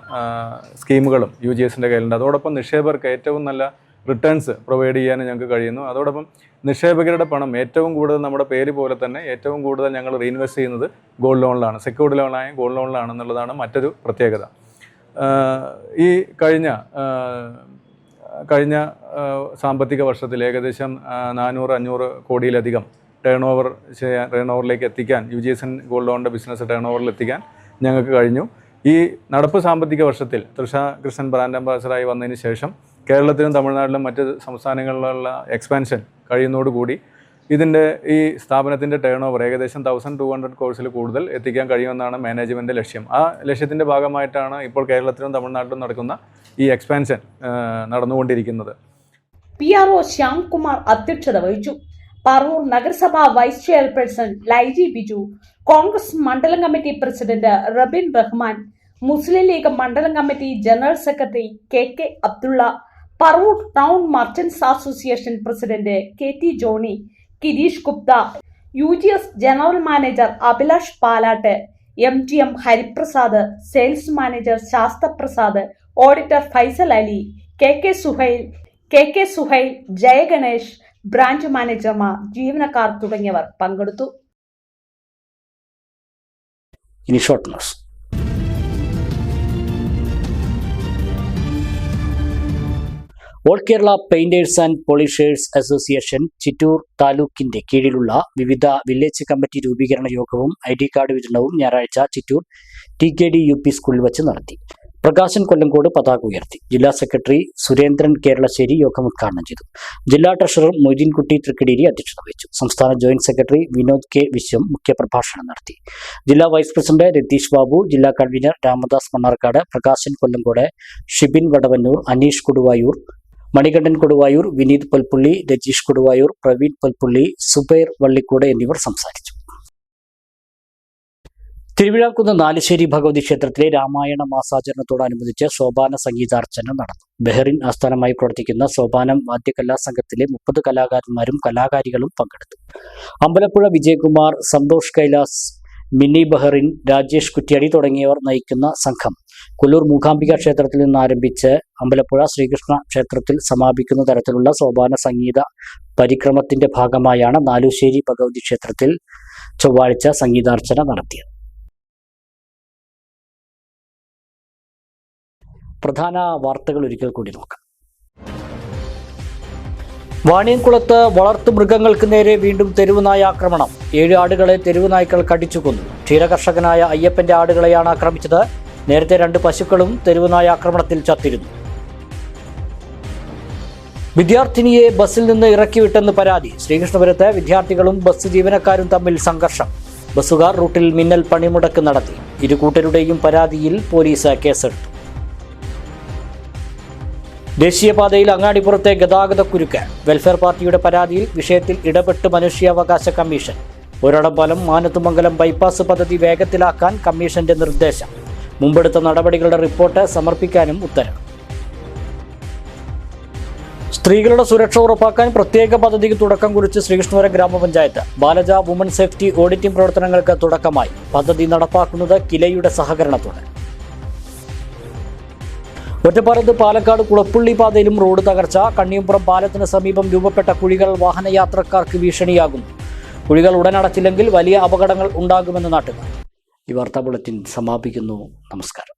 സ്കീമുകളും UGSൻ്റെ കയ്യിലുണ്ട്. അതോടൊപ്പം നിക്ഷേപകർക്ക് ഏറ്റവും നല്ല റിട്ടേൺസ് പ്രൊവൈഡ് ചെയ്യാൻ ഞങ്ങൾക്ക് കഴിയുന്നു. അതോടൊപ്പം നിക്ഷേപകരുടെ പണം ഏറ്റവും കൂടുതൽ, നമ്മുടെ പേര് പോലെ തന്നെ ഏറ്റവും കൂടുതൽ ഞങ്ങൾ റീഇൻവെസ്റ്റ് ചെയ്യുന്നത് ഗോൾഡ് ലോണിലാണ്, സെക്യൂർഡ് ലോണായ ഗോൾഡ് ലോണിലാണെന്നുള്ളതാണ് മറ്റൊരു പ്രത്യേകത. ഈ കഴിഞ്ഞ സാമ്പത്തിക വർഷത്തിൽ ഏകദേശം 400-500 കോടിയിലധികം ടേൺ ഓവറിലേക്ക് എത്തിക്കാൻ, UGSN ഗോൾഡ് ലോണിൻ്റെ ബിസിനസ് ടേൺ ഓവറിൽ എത്തിക്കാൻ ഞങ്ങൾക്ക് കഴിഞ്ഞു. ഈ നടപ്പ് സാമ്പത്തിക വർഷത്തിൽ തൃഷ കൃഷ്ണൻ ബ്രാൻഡ് അംബാസഡറായി വന്നതിന് ശേഷം കേരളത്തിലും തമിഴ്നാട്ടിലും മറ്റ് സംസ്ഥാനങ്ങളിലുള്ള എക്സ്പാൻഷൻ കഴിയുന്നതോടുകൂടി ഈ സ്ഥാപനത്തിൻ്റെ ടേൺ ഓവർ ഏകദേശം 1200 കോഴ്സിൽ കൂടുതൽ എത്തിക്കാൻ കഴിയുമെന്നാണ് മാനേജ്മെൻറ്റ് ലക്ഷ്യം. ആ ലക്ഷ്യത്തിൻ്റെ ഭാഗമായിട്ടാണ് ഇപ്പോൾ കേരളത്തിലും തമിഴ്നാട്ടിലും നടക്കുന്ന ഈ എക്സ്പാൻഷൻ നടന്നുകൊണ്ടിരിക്കുന്നത്. PRO ശ്യാംകുമാർ അധ്യക്ഷത വഹിച്ചു. പറവൂർ നഗരസഭ വൈസ് ചെയർപേഴ്സൺ ലൈജി ബിജു, കോൺഗ്രസ് മണ്ഡലം കമ്മിറ്റി പ്രസിഡന്റ് റബിൻ റഹ്മാൻ, മുസ്ലിം ലീഗ് മണ്ഡലം committee general secretary KK Abdulla, Paravur town merchants association president KT Johny, Kireesh Gupta, UGS general manager Abhilash Palatt, MGM Hariprasad, sales manager Sasthaprasad, auditor Faisal Ali, KK Suhail, Jayaganesh, branch മാനേജർമാർ, ജീവനക്കാർ തുടങ്ങിയവർ പങ്കെടുത്തു. ഇനി short news. All Kerala painters and polishers association Chittur താലൂക്കിന്റെ കീഴിലുള്ള വിവിധ വില്ലേജ് കമ്മിറ്റി രൂപീകരണ യോഗവും ID കാർഡ് വിതരണവും ഞായറാഴ്ച ചിറ്റൂർ TKD UP സ്കൂളിൽ വച്ച് നടത്തി. പ്രകാശൻ കൊല്ലങ്കോട് പതാക ഉയർത്തി. ജില്ലാ സെക്രട്ടറി സുരേന്ദ്രൻ കേരളശ്ശേരി യോഗം ഉദ്ഘാടനം ചെയ്തു. ജില്ലാ ട്രഷറർ മൊയ്തീൻകുട്ടി തൃക്കടീരി അധ്യക്ഷത വഹിച്ചു. സംസ്ഥാന ജോയിന്റ് സെക്രട്ടറി വിനോദ് K. വിശ്വം മുഖ്യപ്രഭാഷണം നടത്തി. ജില്ലാ വൈസ് പ്രസിഡന്റ് രതീഷ് ബാബു, ജില്ലാ കൺവീനർ രാമദാസ് മണ്ണാർക്കാട്, പ്രകാശൻ കൊല്ലങ്കോട്, ഷിബിൻ വടവന്നൂർ, അനീഷ് കൊടുവായൂർ, മണികണ്ഠൻ കൊടുവായൂർ, വിനീത് പൽപ്പുള്ളി, രജീഷ് കൊടുവായൂർ, പ്രവീൺ പൽപ്പുള്ളി, സുബൈർ വള്ളിക്കൂട് എന്നിവർ സംസാരിച്ചു. തിരുവിഴാംകുന്ന് നാലുശ്ശേരി ഭഗവതി ക്ഷേത്രത്തിലെ രാമായണ മാസാചരണത്തോടനുബന്ധിച്ച് സോപാന സംഗീതാർച്ചന നടന്നു. ബഹറിൻ ആസ്ഥാനമായി പ്രവർത്തിക്കുന്ന സോപാനം വാദ്യകലാ സംഘത്തിലെ 30 കലാകാരന്മാരും കലാകാരികളും പങ്കെടുത്തു. അമ്പലപ്പുഴ വിജയകുമാർ, സന്തോഷ് കൈലാസ്, മിനി ബഹറിൻ, രാജേഷ് കുറ്റ്യാടി തുടങ്ങിയവർ നയിക്കുന്ന സംഘം കൊല്ലൂർ മൂകാംബിക ക്ഷേത്രത്തിൽ നിന്ന് ആരംഭിച്ച് അമ്പലപ്പുഴ ശ്രീകൃഷ്ണ ക്ഷേത്രത്തിൽ സമാപിക്കുന്ന തരത്തിലുള്ള സോപാന സംഗീത പരിക്രമത്തിന്റെ ഭാഗമായാണ് നാലുശ്ശേരി ഭഗവതി ക്ഷേത്രത്തിൽ ചൊവ്വാഴ്ച സംഗീതാർച്ചന നടത്തിയത്. പ്രധാന വാർത്തകൾ ഒരിക്കൽ കൂടി നോക്കാം. വാണിയംകുളത്ത് വളർത്തു മൃഗങ്ങൾക്ക് നേരെ വീണ്ടും തെരുവുനായ ആക്രമണം. 7 ആടുകളെ തെരുവുനായ്ക്കൾ കടിച്ചു കൊന്നു. ക്ഷീരകർഷകനായ അയ്യപ്പന്റെ ആടുകളെയാണ് ആക്രമിച്ചത്. നേരത്തെ 2 പശുക്കളും തെരുവുനായ ആക്രമണത്തിൽ ചത്തിരുന്നു. വിദ്യാർത്ഥിനിയെ ബസ്സിൽ നിന്ന് ഇറക്കിവിട്ടെന്ന് പരാതി. ശ്രീകൃഷ്ണപുരത്ത് വിദ്യാർത്ഥികളും ബസ് ജീവനക്കാരും തമ്മിൽ സംഘർഷം. ബസ്സുകാർ റൂട്ടിൽ മിന്നൽ പണിമുടക്ക് നടത്തി. 2 കൂട്ടരുടെയും പരാതിയിൽ പോലീസ് കേസെടുത്തു. ദേശീയപാതയിൽ അങ്ങാടിപ്പുറത്തെ ഗതാഗതക്കുരുക്ക്. വെൽഫെയർ പാർട്ടിയുടെ പരാതിയിൽ വിഷയത്തിൽ ഇടപെട്ട് മനുഷ്യാവകാശ കമ്മീഷൻ. ഒരടംപാലം മാനത്തുമംഗലം ബൈപ്പാസ് പദ്ധതി വേഗത്തിലാക്കാൻ കമ്മീഷന്റെ നിർദ്ദേശം. മുമ്പെടുത്ത നടപടികളുടെ റിപ്പോർട്ട് സമർപ്പിക്കാനും ഉത്തരവ്. സ്ത്രീകളുടെ സുരക്ഷ ഉറപ്പാക്കാൻ പ്രത്യേക പദ്ധതിക്ക് തുടക്കം കുറിച്ച് ശ്രീകൃഷ്ണപുരം ഗ്രാമപഞ്ചായത്ത്. ബാലജ വുമൺ സേഫ്റ്റി ഓഡിറ്റിംഗ് പ്രവർത്തനങ്ങൾക്ക് തുടക്കമായി. പദ്ധതി നടപ്പാക്കുന്നത് കിലയുടെ സഹകരണത്തോടെ. ഒറ്റപ്പാലത്ത് പാലക്കാട് കുളപ്പുള്ളി പാതയിലും റോഡ് തകർച്ച. കണ്ണിയമ്പുറം പാലത്തിന് സമീപം രൂപപ്പെട്ട കുഴികൾ വാഹനയാത്രക്കാർക്ക് ഭീഷണിയാകുന്നു. കുഴികൾ ഉടനടച്ചില്ലെങ്കിൽ വലിയ അപകടങ്ങൾ ഉണ്ടാകുമെന്ന് നാട്ടുകാർ. ഈ വാർത്താ ബുള്ളറ്റിൻ സമാപിക്കുന്നു. നമസ്കാരം.